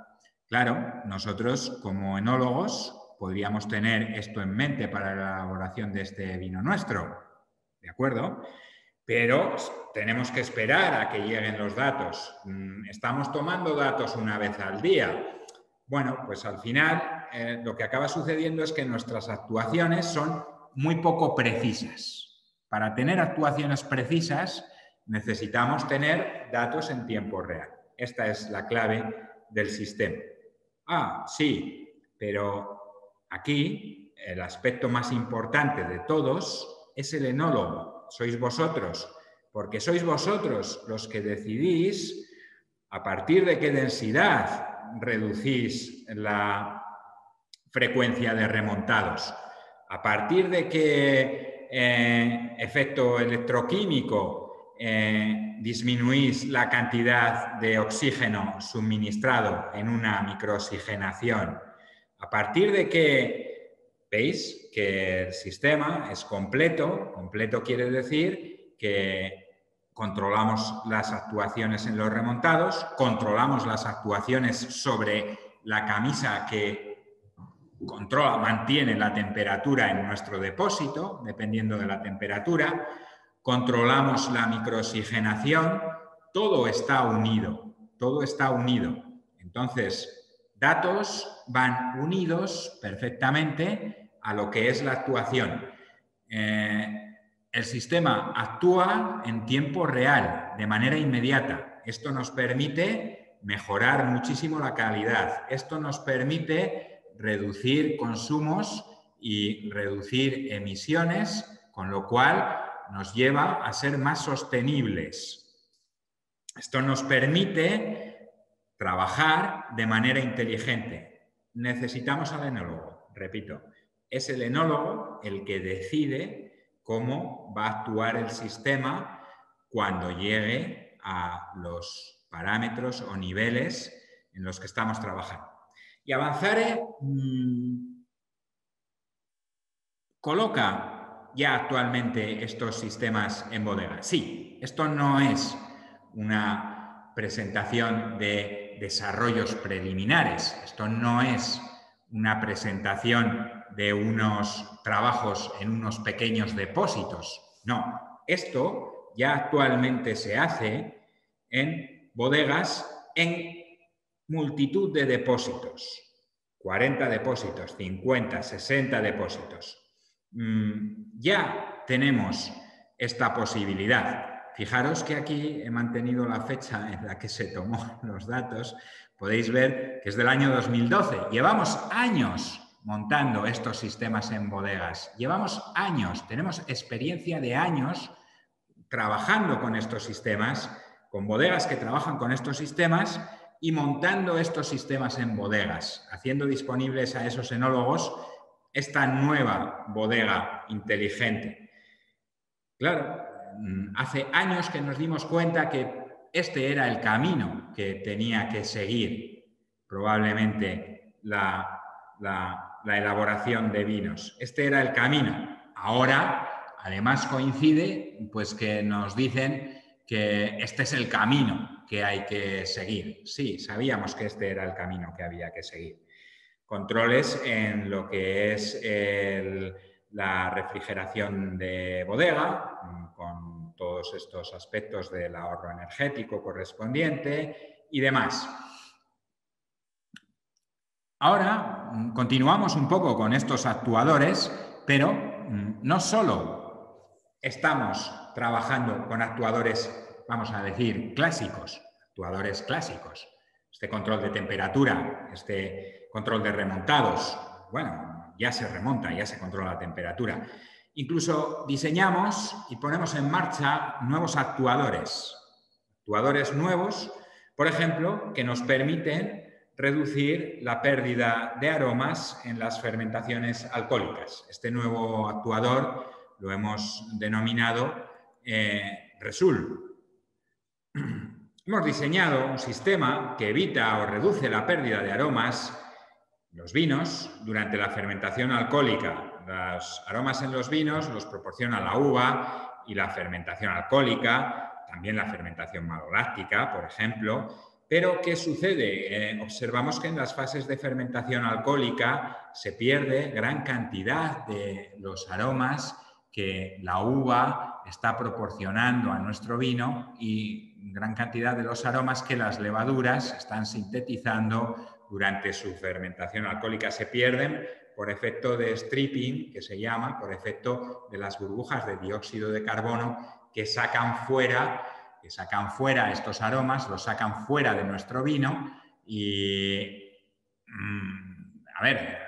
Claro, nosotros como enólogos podríamos tener esto en mente para la elaboración de este vino nuestro, ¿de acuerdo? Pero tenemos que esperar a que lleguen los datos. Estamos tomando datos una vez al día. Bueno, pues al final lo que acaba sucediendo es que nuestras actuaciones son muy poco precisas. Para tener actuaciones precisas necesitamos tener datos en tiempo real. Esta es la clave del sistema. Ah, sí, pero aquí el aspecto más importante de todos es el enólogo. Sois vosotros, porque sois vosotros los que decidís a partir de qué densidad reducís la frecuencia de remontados, a partir de qué efecto electroquímico disminuís la cantidad de oxígeno suministrado en una microoxigenación. A partir de que veis que el sistema es completo, completo quiere decir que controlamos las actuaciones en los remontados, controlamos las actuaciones sobre la camisa que controla, mantiene la temperatura en nuestro depósito, dependiendo de la temperatura, controlamos la microoxigenación, todo está unido, todo está unido. Entonces, datos van unidos perfectamente a lo que es la actuación. El sistema actúa en tiempo real, de manera inmediata. Esto nos permite mejorar muchísimo la calidad. Esto nos permite reducir consumos y reducir emisiones, con lo cual nos lleva a ser más sostenibles. Esto nos permite trabajar de manera inteligente. Necesitamos al enólogo, repito. Es el enólogo el que decide cómo va a actuar el sistema cuando llegue a los parámetros o niveles en los que estamos trabajando. Y Avanzare coloca ya actualmente estos sistemas en bodega. Sí, esto no es una presentación de desarrollos preliminares, esto no es una presentación de unos trabajos en unos pequeños depósitos. No, esto ya actualmente se hace en bodegas en multitud de depósitos, 40 depósitos, 50, 60 depósitos. Ya tenemos esta posibilidad. Fijaros que aquí he mantenido la fecha en la que se tomó los datos. Podéis ver que es del año 2012. Llevamos años montando estos sistemas en bodegas. Llevamos años, tenemos experiencia de años trabajando con estos sistemas, con bodegas que trabajan con estos sistemas y montando estos sistemas en bodegas, haciendo disponibles a esos enólogos esta nueva bodega inteligente. Claro, hace años que nos dimos cuenta que este era el camino que tenía que seguir probablemente la elaboración de vinos. Este era el camino. Ahora, además, coincide pues, que nos dicen que este es el camino que hay que seguir. Sí, sabíamos que este era el camino que había que seguir. Controles en lo que es la refrigeración de bodega, con todos estos aspectos del ahorro energético correspondiente y demás. Ahora continuamos un poco con estos actuadores, pero no solo estamos trabajando con actuadores, vamos a decir, clásicos, actuadores clásicos. Este control de temperatura, este control de remontados, bueno, ya se remonta, ya se controla la temperatura. Incluso diseñamos y ponemos en marcha nuevos actuadores nuevos, por ejemplo, que nos permiten reducir la pérdida de aromas en las fermentaciones alcohólicas. Este nuevo actuador lo hemos denominado Resul. Hemos diseñado un sistema que evita o reduce la pérdida de aromas en los vinos durante la fermentación alcohólica. Los aromas en los vinos los proporciona la uva y la fermentación alcohólica, también la fermentación maloláctica, por ejemplo. Pero, ¿qué sucede? Observamos que en las fases de fermentación alcohólica se pierde gran cantidad de los aromas que la uva está proporcionando a nuestro vino y gran cantidad de los aromas que las levaduras están sintetizando durante su fermentación alcohólica. Se pierden por efecto de stripping, que se llama, por efecto de las burbujas de dióxido de carbono que sacan fuera estos aromas, los sacan fuera de nuestro vino y, a ver,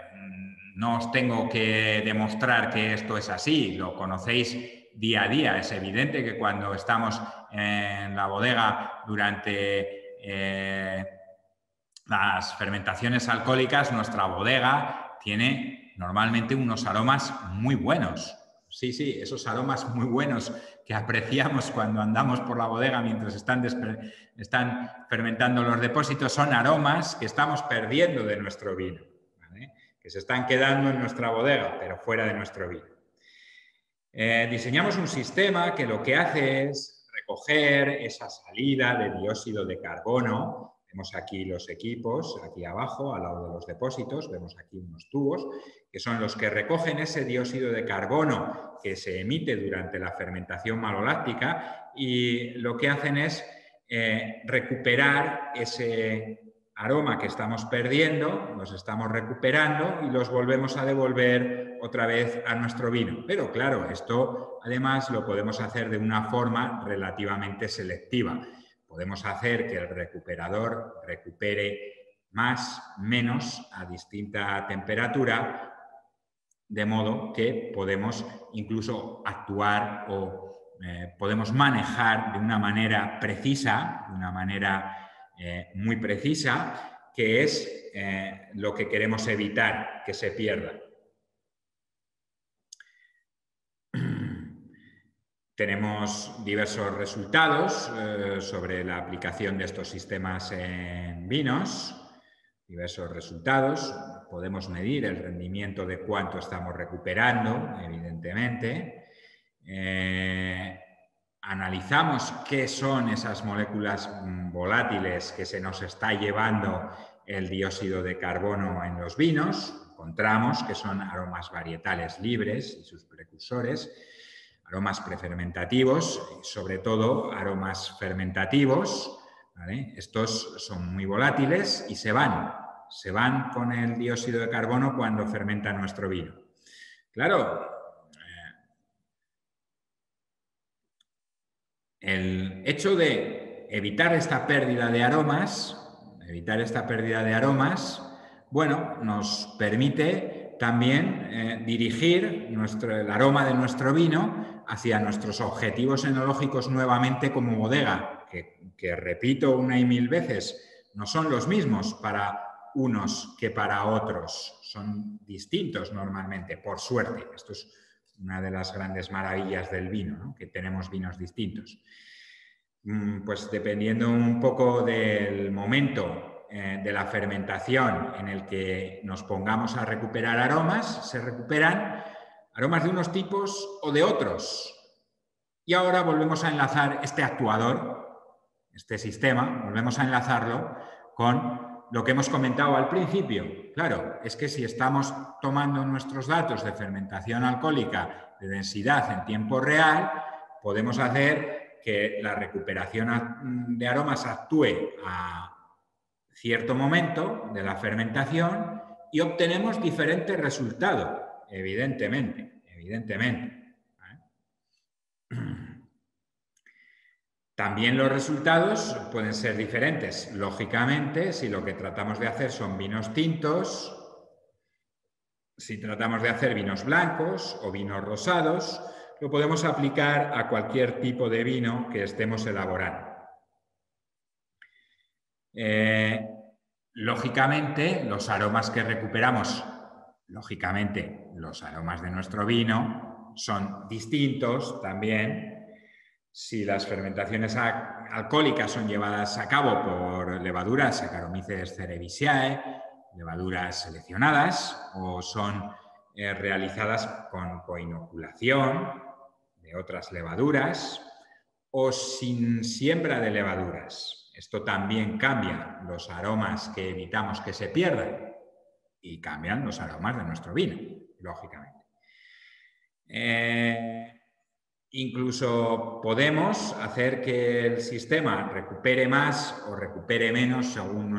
no os tengo que demostrar que esto es así, lo conocéis día a día. Es evidente que cuando estamos en la bodega durante las fermentaciones alcohólicas, nuestra bodega tiene normalmente unos aromas muy buenos. Sí, esos aromas muy buenos que apreciamos cuando andamos por la bodega mientras están fermentando los depósitos son aromas que estamos perdiendo de nuestro vino, ¿vale? Que se están quedando en nuestra bodega, pero fuera de nuestro vino. Diseñamos un sistema que lo que hace es recoger esa salida de dióxido de carbono. Vemos aquí los equipos, aquí abajo, al lado de los depósitos, vemos aquí unos tubos, que son los que recogen ese dióxido de carbono que se emite durante la fermentación maloláctica y lo que hacen es recuperar ese aroma que estamos perdiendo, los estamos recuperando y los volvemos a devolver otra vez a nuestro vino. Pero claro, esto además lo podemos hacer de una forma relativamente selectiva. Podemos hacer que el recuperador recupere más, menos a distinta temperatura, de modo que podemos incluso actuar o podemos manejar de una manera precisa, de una manera muy precisa, que es lo que queremos evitar que se pierda. Tenemos diversos resultados sobre la aplicación de estos sistemas en vinos, diversos resultados. Podemos medir el rendimiento de cuánto estamos recuperando, evidentemente. Analizamos qué son esas moléculas volátiles que se nos está llevando el dióxido de carbono en los vinos. Encontramos que son aromas varietales libres y sus precursores, aromas prefermentativos, sobre todo aromas fermentativos, ¿vale? Estos son muy volátiles y se van con el dióxido de carbono cuando fermenta nuestro vino. Claro, el hecho de evitar esta pérdida de aromas, bueno, nos permite también dirigir el aroma de nuestro vino hacia nuestros objetivos enológicos nuevamente como bodega, que repito una y mil veces, no son los mismos para unos que para otros, son distintos normalmente, por suerte. Esto es una de las grandes maravillas del vino, ¿no? Que tenemos vinos distintos. Pues dependiendo un poco del momento de la fermentación en el que nos pongamos a recuperar aromas, se recuperan aromas de unos tipos o de otros. Y ahora volvemos a enlazar este actuador, este sistema, volvemos a enlazarlo con lo que hemos comentado al principio. Claro, es que si estamos tomando nuestros datos de fermentación alcohólica de densidad en tiempo real, podemos hacer que la recuperación de aromas actúe a cierto momento de la fermentación y obtenemos diferentes resultados, evidentemente. También los resultados pueden ser diferentes. Lógicamente, si lo que tratamos de hacer son vinos tintos, si tratamos de hacer vinos blancos o vinos rosados, lo podemos aplicar a cualquier tipo de vino que estemos elaborando. Lógicamente, los aromas que recuperamos, los aromas de nuestro vino son distintos también. Si las fermentaciones alcohólicas son llevadas a cabo por levaduras Saccharomyces cerevisiae, levaduras seleccionadas, o son realizadas con coinoculación de otras levaduras, o sin siembra de levaduras. Esto también cambia los aromas que evitamos que se pierdan y cambian los aromas de nuestro vino, lógicamente. Incluso podemos hacer que el sistema recupere más o recupere menos según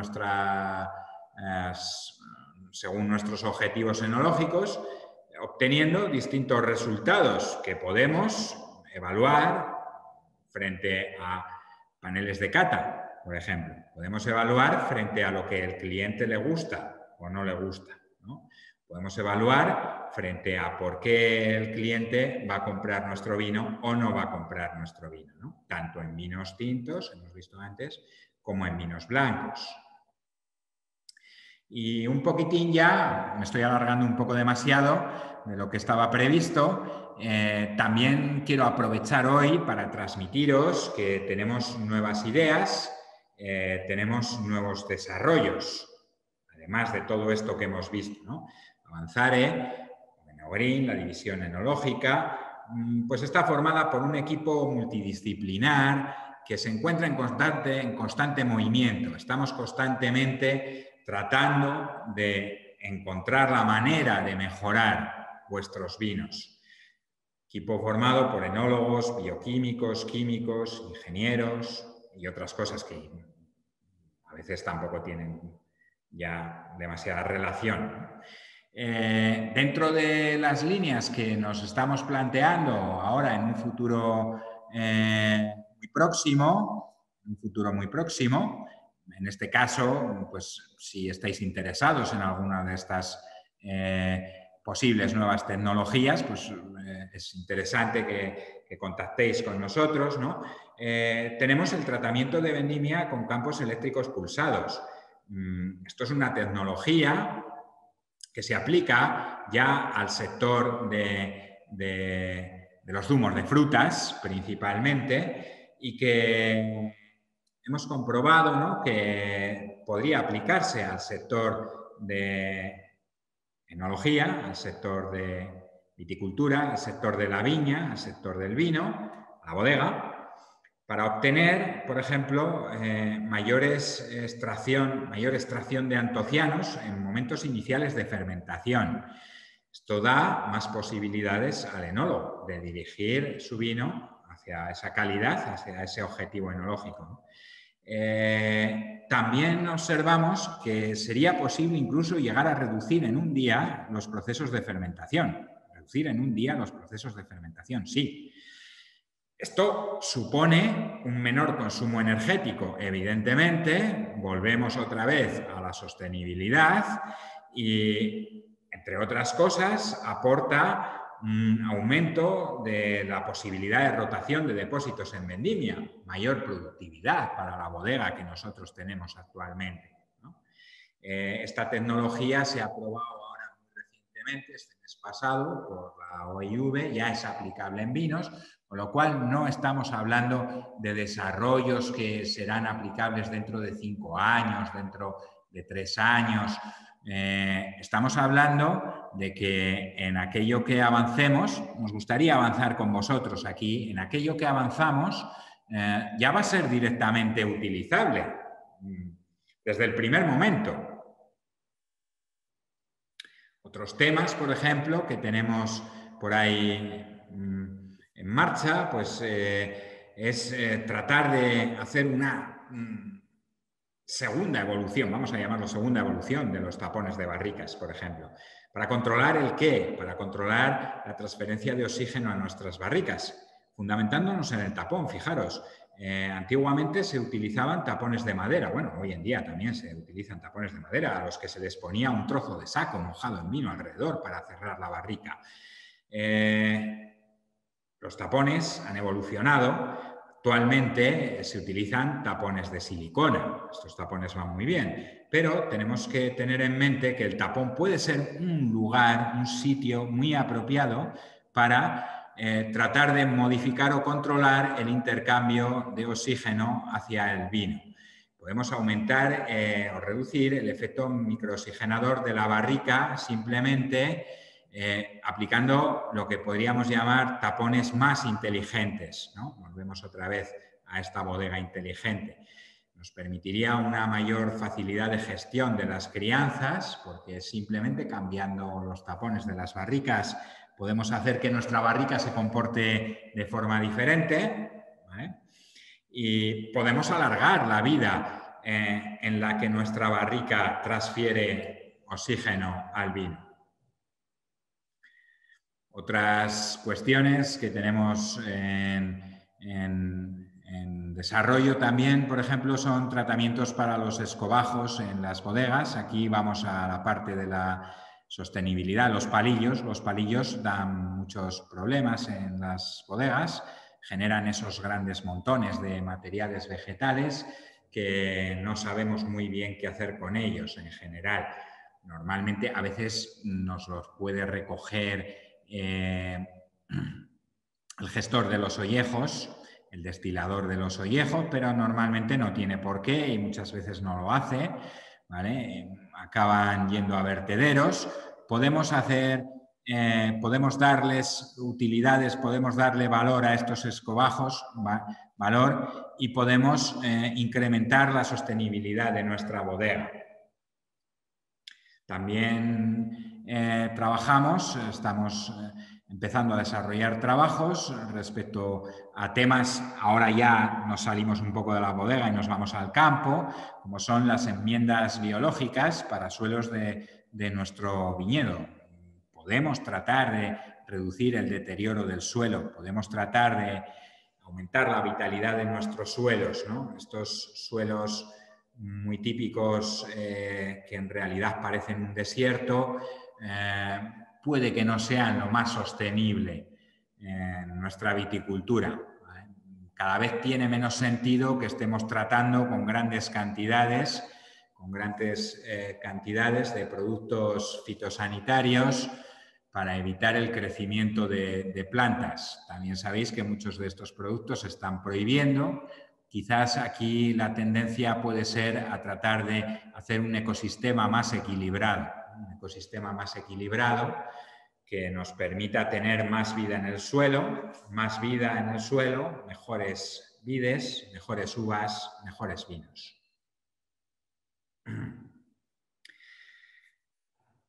nuestros objetivos enológicos, obteniendo distintos resultados que podemos evaluar frente a paneles de cata, por ejemplo. Podemos evaluar frente a lo que el cliente le gusta o no le gusta, ¿no? Podemos evaluar frente a por qué el cliente va a comprar nuestro vino o no va a comprar nuestro vino, ¿no? Tanto en vinos tintos, hemos visto antes, como en vinos blancos. Y un poquitín ya, me estoy alargando un poco demasiado de lo que estaba previsto, también quiero aprovechar hoy para transmitiros que tenemos nuevas ideas, tenemos nuevos desarrollos, además de todo esto que hemos visto, ¿no? Avanzare, Enogreen, la división enológica, pues está formada por un equipo multidisciplinar que se encuentra en constante movimiento. Estamos constantemente tratando de encontrar la manera de mejorar vuestros vinos. Equipo formado por enólogos, bioquímicos, químicos, ingenieros y otras cosas que a veces tampoco tienen ya demasiada relación, ¿no? Dentro de las líneas que nos estamos planteando ahora en un futuro muy próximo, en este caso, pues si estáis interesados en alguna de estas posibles nuevas tecnologías, pues es interesante que contactéis con nosotros, ¿no? Tenemos el tratamiento de vendimia con campos eléctricos pulsados. Esto es una tecnología que se aplica ya al sector de los zumos de frutas, principalmente, y que hemos comprobado, ¿no?, que podría aplicarse al sector de enología, al sector de viticultura, al sector de la viña, al sector del vino, a la bodega, para obtener, por ejemplo, mayor extracción de antocianos en momentos iniciales de fermentación. Esto da más posibilidades al enólogo de dirigir su vino hacia esa calidad, hacia ese objetivo enológico, ¿no? También observamos que sería posible incluso llegar a reducir en un día los procesos de fermentación. Sí. Esto supone un menor consumo energético, evidentemente, volvemos otra vez a la sostenibilidad y, entre otras cosas, aporta un aumento de la posibilidad de rotación de depósitos en vendimia, mayor productividad para la bodega que nosotros tenemos actualmente, ¿no? Esta tecnología se ha aprobado ahora muy recientemente, este mes pasado, por la OIV, ya es aplicable en vinos, con lo cual no estamos hablando de desarrollos que serán aplicables dentro de 5 años, dentro de 3 años. Estamos hablando de que en aquello que avancemos, nos gustaría avanzar con vosotros aquí, en aquello que avanzamos ya va a ser directamente utilizable desde el primer momento. Otros temas, por ejemplo, que tenemos por ahí en marcha, pues es tratar de hacer una segunda evolución, vamos a llamarlo segunda evolución de los tapones de barricas, por ejemplo. ¿Para controlar el qué? Para controlar la transferencia de oxígeno a nuestras barricas, fundamentándonos en el tapón, fijaros. Antiguamente se utilizaban tapones de madera, bueno, hoy en día también se utilizan tapones de madera a los que se les ponía un trozo de saco mojado en vino alrededor para cerrar la barrica. Los tapones han evolucionado. Actualmente se utilizan tapones de silicona. Estos tapones van muy bien, pero tenemos que tener en mente que el tapón puede ser un lugar, un sitio muy apropiado para tratar de modificar o controlar el intercambio de oxígeno hacia el vino. Podemos aumentar o reducir el efecto microoxigenador de la barrica simplemente aplicando lo que podríamos llamar tapones más inteligentes, ¿no? Volvemos otra vez a esta bodega inteligente. Nos permitiría una mayor facilidad de gestión de las crianzas, porque simplemente cambiando los tapones de las barricas podemos hacer que nuestra barrica se comporte de forma diferente, ¿vale? Y podemos alargar la vida en la que nuestra barrica transfiere oxígeno al vino. Otras cuestiones que tenemos en desarrollo también, por ejemplo, son tratamientos para los escobajos en las bodegas. Aquí vamos a la parte de la sostenibilidad, los palillos. Los palillos dan muchos problemas en las bodegas, generan esos grandes montones de materiales vegetales que no sabemos muy bien qué hacer con ellos en general. Normalmente a veces nos los puede recoger el gestor de los ollejos, el destilador de los ollejos, pero normalmente no tiene por qué y muchas veces no lo hace, ¿vale? Acaban yendo a vertederos. Podemos darles utilidades, podemos darle valor a estos escobajos, valor, y podemos incrementar la sostenibilidad de nuestra bodega. También estamos empezando a desarrollar trabajos respecto a temas, ahora ya nos salimos un poco de la bodega y nos vamos al campo, como son las enmiendas biológicas para suelos de nuestro viñedo. Podemos tratar de reducir el deterioro del suelo, podemos tratar de aumentar la vitalidad de nuestros suelos, ¿no? Estos suelos muy típicos que en realidad parecen un desierto, puede que no sean lo más sostenible en nuestra viticultura. Cada vez tiene menos sentido que estemos tratando con grandes cantidades de productos fitosanitarios para evitar el crecimiento de plantas. También sabéis que muchos de estos productos se están prohibiendo. Quizás aquí la tendencia puede ser a tratar de hacer un ecosistema más equilibrado que nos permita tener más vida en el suelo, mejores vides, mejores uvas, mejores vinos.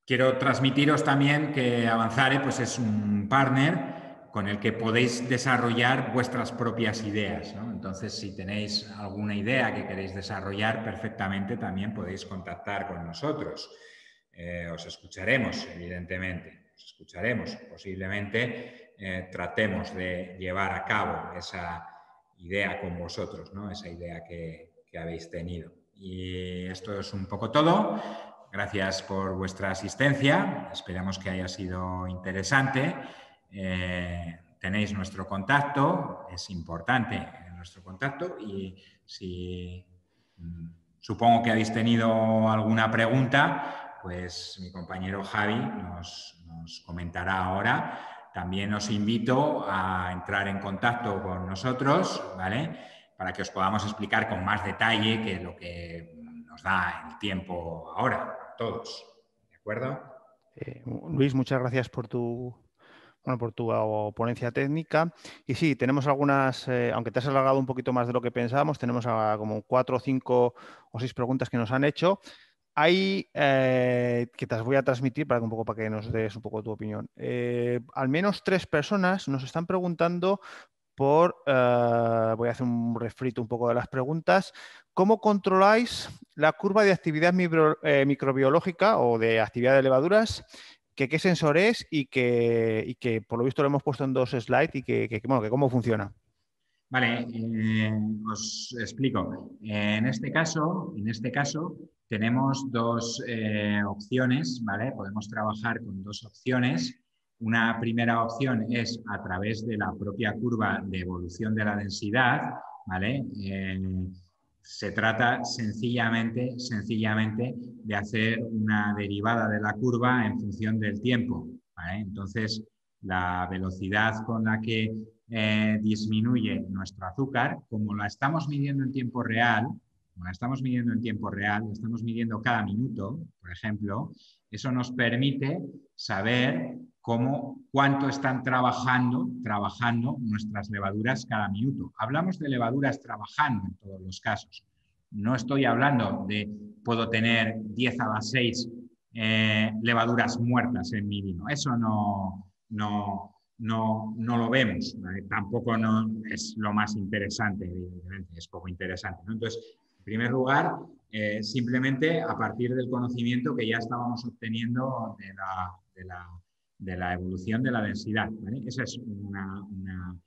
Quiero transmitiros también que Avanzare pues, es un partner con el que podéis desarrollar vuestras propias ideas, ¿no? Entonces, si tenéis alguna idea que queréis desarrollar, perfectamente también podéis contactar con nosotros. os escucharemos, evidentemente, os escucharemos. Posiblemente tratemos de llevar a cabo esa idea con vosotros, ¿no? Esa idea que habéis tenido. Y esto es un poco todo. Gracias por vuestra asistencia. Esperamos que haya sido interesante. Tenéis nuestro contacto, es importante nuestro contacto y si supongo que habéis tenido alguna pregunta, pues mi compañero Javi nos comentará ahora. También os invito a entrar en contacto con nosotros, ¿vale? Para que os podamos explicar con más detalle que lo que nos da el tiempo ahora, a todos. ¿De acuerdo? Luis, muchas gracias por tu ponencia técnica. Y sí, tenemos algunas, aunque te has alargado un poquito más de lo que pensábamos, tenemos como 4, 5 o 6 preguntas que nos han hecho. Hay que te las voy a transmitir para que nos des un poco tu opinión. Al menos 3 personas nos están preguntando voy a hacer un refrito un poco de las preguntas. ¿Cómo controláis la curva de actividad microbiológica o de actividad de levaduras? ¿Qué sensor es y que por lo visto lo hemos puesto en 2 slides y que cómo funciona? Vale, os explico. En este caso tenemos 2 opciones, ¿vale? Podemos trabajar con 2 opciones. Una primera opción es a través de la propia curva de evolución de la densidad, ¿vale? Se trata sencillamente de hacer una derivada de la curva en función del tiempo, ¿vale? Entonces, la velocidad con la que disminuye nuestro azúcar, como la estamos midiendo en tiempo real, lo estamos midiendo cada minuto, por ejemplo, eso nos permite saber cuánto están trabajando nuestras levaduras cada minuto. Hablamos de levaduras trabajando en todos los casos. No estoy hablando de puedo tener 10 a la 6 levaduras muertas en mi vino. Eso no lo vemos. Tampoco es lo más interesante, evidentemente, es poco interesante, ¿no? Entonces, en primer lugar, simplemente a partir del conocimiento que ya estábamos obteniendo de la evolución de la densidad, ¿vale? Esa es una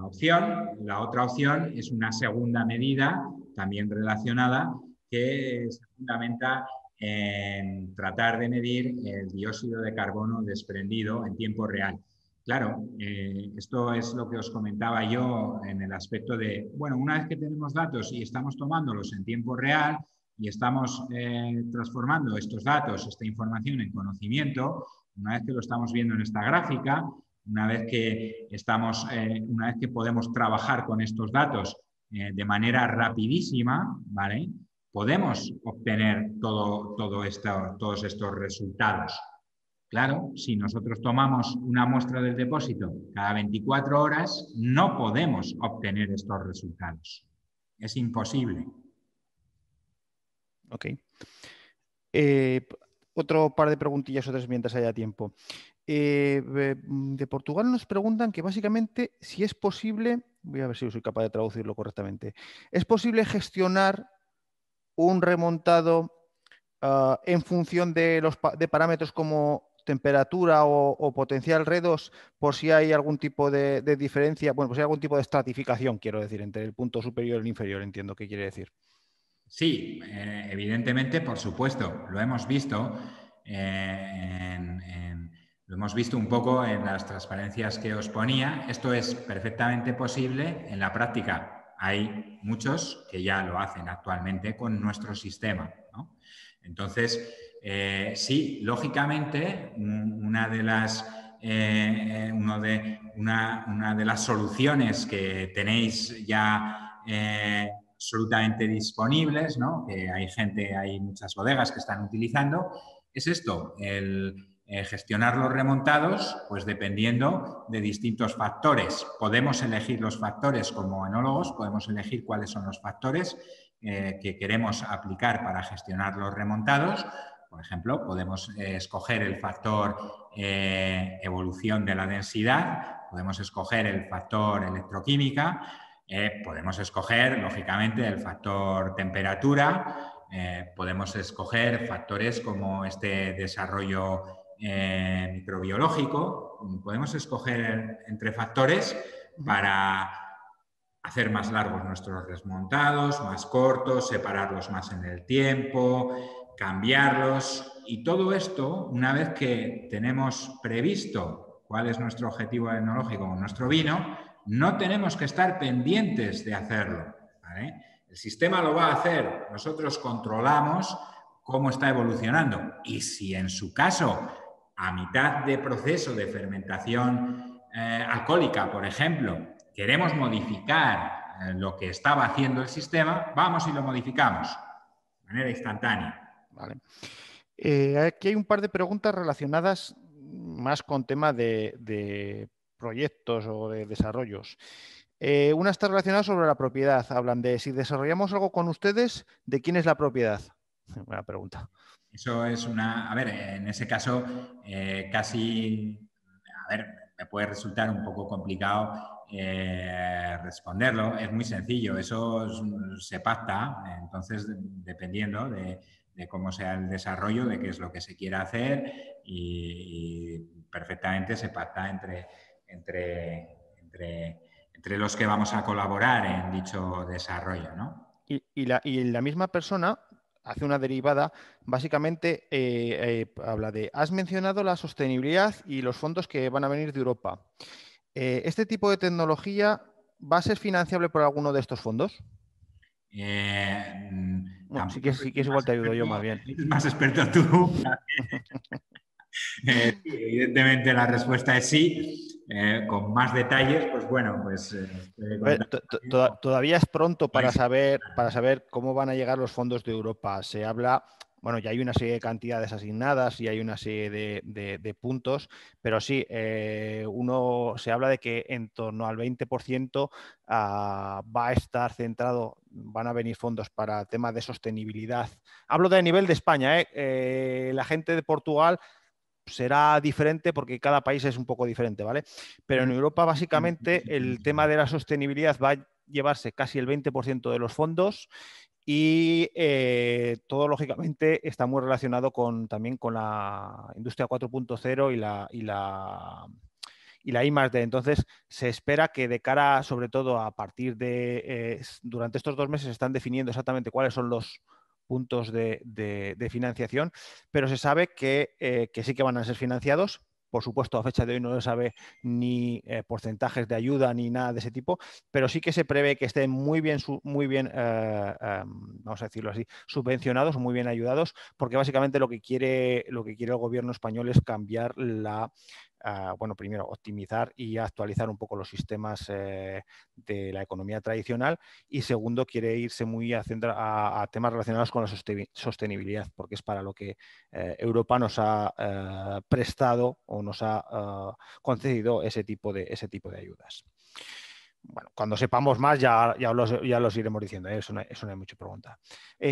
opción. La otra opción es una segunda medida, también relacionada, que se fundamenta en tratar de medir el dióxido de carbono desprendido en tiempo real. Claro, esto es lo que os comentaba yo en el aspecto de, bueno, una vez que tenemos datos y estamos tomándolos en tiempo real y estamos transformando estos datos, esta información en conocimiento, una vez que lo estamos viendo en esta gráfica, una vez que podemos trabajar con estos datos de manera rapidísima, ¿vale? Podemos obtener todos estos resultados. Claro, si nosotros tomamos una muestra del depósito cada 24 horas, no podemos obtener estos resultados. Es imposible. Ok. Otro par de preguntillas o 3 mientras haya tiempo. De Portugal nos preguntan que básicamente si es posible, voy a ver si soy capaz de traducirlo correctamente, ¿es posible gestionar un remontado en función de parámetros como temperatura o potencial redox, por si hay algún tipo de diferencia, bueno, pues hay algún tipo de estratificación, quiero decir, entre el punto superior y el inferior, entiendo qué quiere decir. Sí, evidentemente, por supuesto, lo hemos visto lo hemos visto un poco en las transparencias que os ponía. Esto es perfectamente posible en la práctica. Hay muchos que ya lo hacen actualmente con nuestro sistema, ¿no? Entonces, sí, lógicamente, una de las soluciones que tenéis ya absolutamente disponibles, ¿no? Que hay muchas bodegas que están utilizando, es esto, el gestionar los remontados, pues dependiendo de distintos factores. Podemos elegir los factores como enólogos, podemos elegir cuáles son los factores que queremos aplicar para gestionar los remontados. Por ejemplo, podemos escoger el factor evolución de la densidad, podemos escoger el factor electroquímica, podemos escoger, lógicamente, el factor temperatura, Podemos escoger factores como este desarrollo microbiológico. Podemos escoger entre factores para hacer más largos nuestros desmontados, más cortos, separarlos más en el tiempo, cambiarlos. Y todo esto, una vez que tenemos previsto cuál es nuestro objetivo enológico con nuestro vino, no tenemos que estar pendientes de hacerlo, ¿vale? El sistema lo va a hacer, nosotros controlamos cómo está evolucionando. Y si en su caso, a mitad de proceso de fermentación alcohólica, por ejemplo, queremos modificar lo que estaba haciendo el sistema, vamos y lo modificamos de manera instantánea. Vale. Aquí hay un par de preguntas relacionadas más con tema de proyectos o de desarrollos. Una está relacionada sobre la propiedad. Hablan de si desarrollamos algo con ustedes, ¿de quién es la propiedad? Buena pregunta. Eso es una... A ver, en ese caso casi... A ver, me puede resultar un poco complicado responderlo. Es muy sencillo. Eso se pacta. Entonces, dependiendo de cómo sea el desarrollo, de qué es lo que se quiera hacer y perfectamente se pacta entre los que vamos a colaborar en dicho desarrollo, ¿no? Y la misma persona hace una derivada, básicamente habla de, has mencionado la sostenibilidad y los fondos que van a venir de Europa. ¿Este tipo de tecnología va a ser financiable por alguno de estos fondos? Bueno, sí que es igual te ayudo yo más bien. Eres más experto tú. Evidentemente la respuesta es sí. Con más detalles, pues bueno, pues... Todavía es pronto para saber cómo van a llegar los fondos de Europa. Se habla, bueno, ya hay una serie de cantidades asignadas y hay una serie de puntos, pero sí, se habla de que en torno al 20% va a estar centrado, van a venir fondos para temas de sostenibilidad. Hablo de nivel de España, la gente de Portugal será diferente porque cada país es un poco diferente, ¿vale? Pero en Europa, básicamente, el tema de la sostenibilidad va a llevarse casi el 20% de los fondos y todo, lógicamente, está muy relacionado también con la industria 4.0 y la I+D. Entonces, se espera que de cara, sobre todo a partir durante estos 2 meses, están definiendo exactamente cuáles son los puntos de financiación, pero se sabe que sí que van a ser financiados. Por supuesto, a fecha de hoy no se sabe ni porcentajes de ayuda ni nada de ese tipo, pero sí que se prevé que estén muy bien, vamos a decirlo así, subvencionados, muy bien ayudados, porque básicamente lo que quiere el gobierno español es cambiar bueno, primero optimizar y actualizar un poco los sistemas de la economía tradicional y segundo quiere irse muy a temas relacionados con la sostenibilidad, porque es para lo que Europa nos ha prestado o nos ha concedido ese tipo de ayudas. Bueno, cuando sepamos más ya los iremos diciendo, eso no hay mucha pregunta.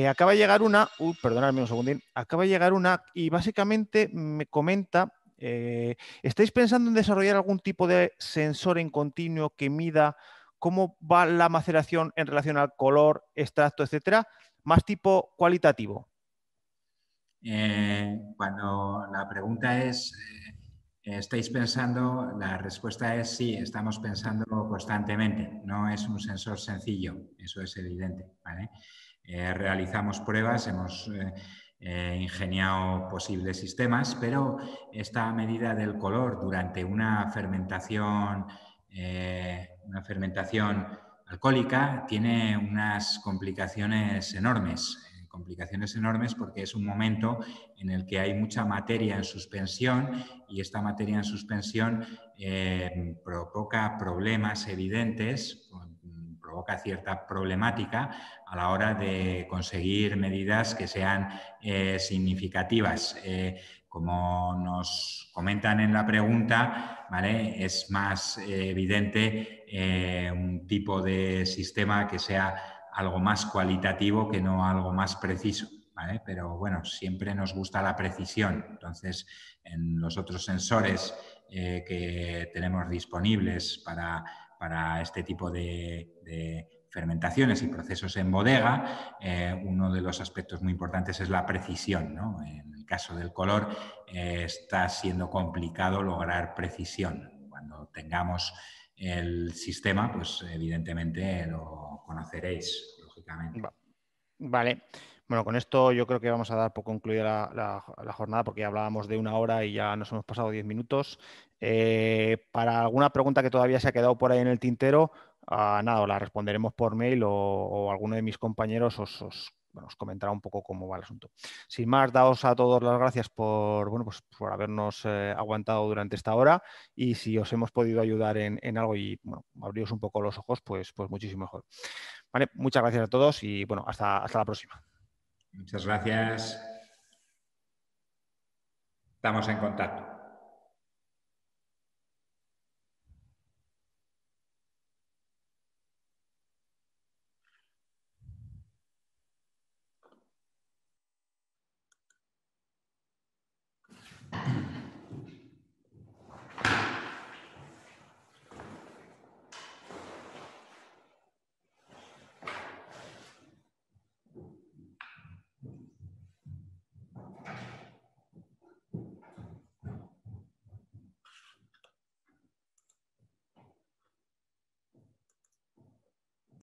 Acaba de llegar una, perdonadme un segundín, acaba de llegar una y básicamente me comenta, ¿estáis pensando en desarrollar algún tipo de sensor en continuo que mida cómo va la maceración en relación al color, extracto, etcétera? Más tipo cualitativo. Cuando la pregunta es, ¿estáis pensando? La respuesta es sí, estamos pensando constantemente. No es un sensor sencillo, eso es evidente, ¿vale? Realizamos pruebas, hemos ingeniado posibles sistemas, pero esta medida del color durante una fermentación alcohólica tiene unas complicaciones enormes porque es un momento en el que hay mucha materia en suspensión y esta materia en suspensión provoca problemas evidentes, provoca cierta problemática a la hora de conseguir medidas que sean significativas. Como nos comentan en la pregunta, ¿vale? Es más evidente un tipo de sistema que sea algo más cualitativo que no algo más preciso, ¿vale? Pero bueno, siempre nos gusta la precisión. Entonces, en los otros sensores que tenemos disponibles para este tipo de fermentaciones y procesos en bodega, uno de los aspectos muy importantes es la precisión, ¿no? En el caso del color está siendo complicado lograr precisión. Cuando tengamos el sistema, pues evidentemente lo conoceréis, lógicamente. Vale. Bueno, con esto yo creo que vamos a dar por concluida la jornada porque ya hablábamos de 1 hora y ya nos hemos pasado 10 minutos. Para alguna pregunta que todavía se ha quedado por ahí en el tintero, nada, os la responderemos por mail o alguno de mis compañeros bueno, os comentará un poco cómo va el asunto. Sin más, daos a todos las gracias por, bueno, pues por habernos aguantado durante esta hora y si os hemos podido ayudar en algo y bueno, abriros un poco los ojos, pues muchísimo mejor. Vale, muchas gracias a todos y bueno, hasta la próxima. Muchas gracias. Estamos en contacto.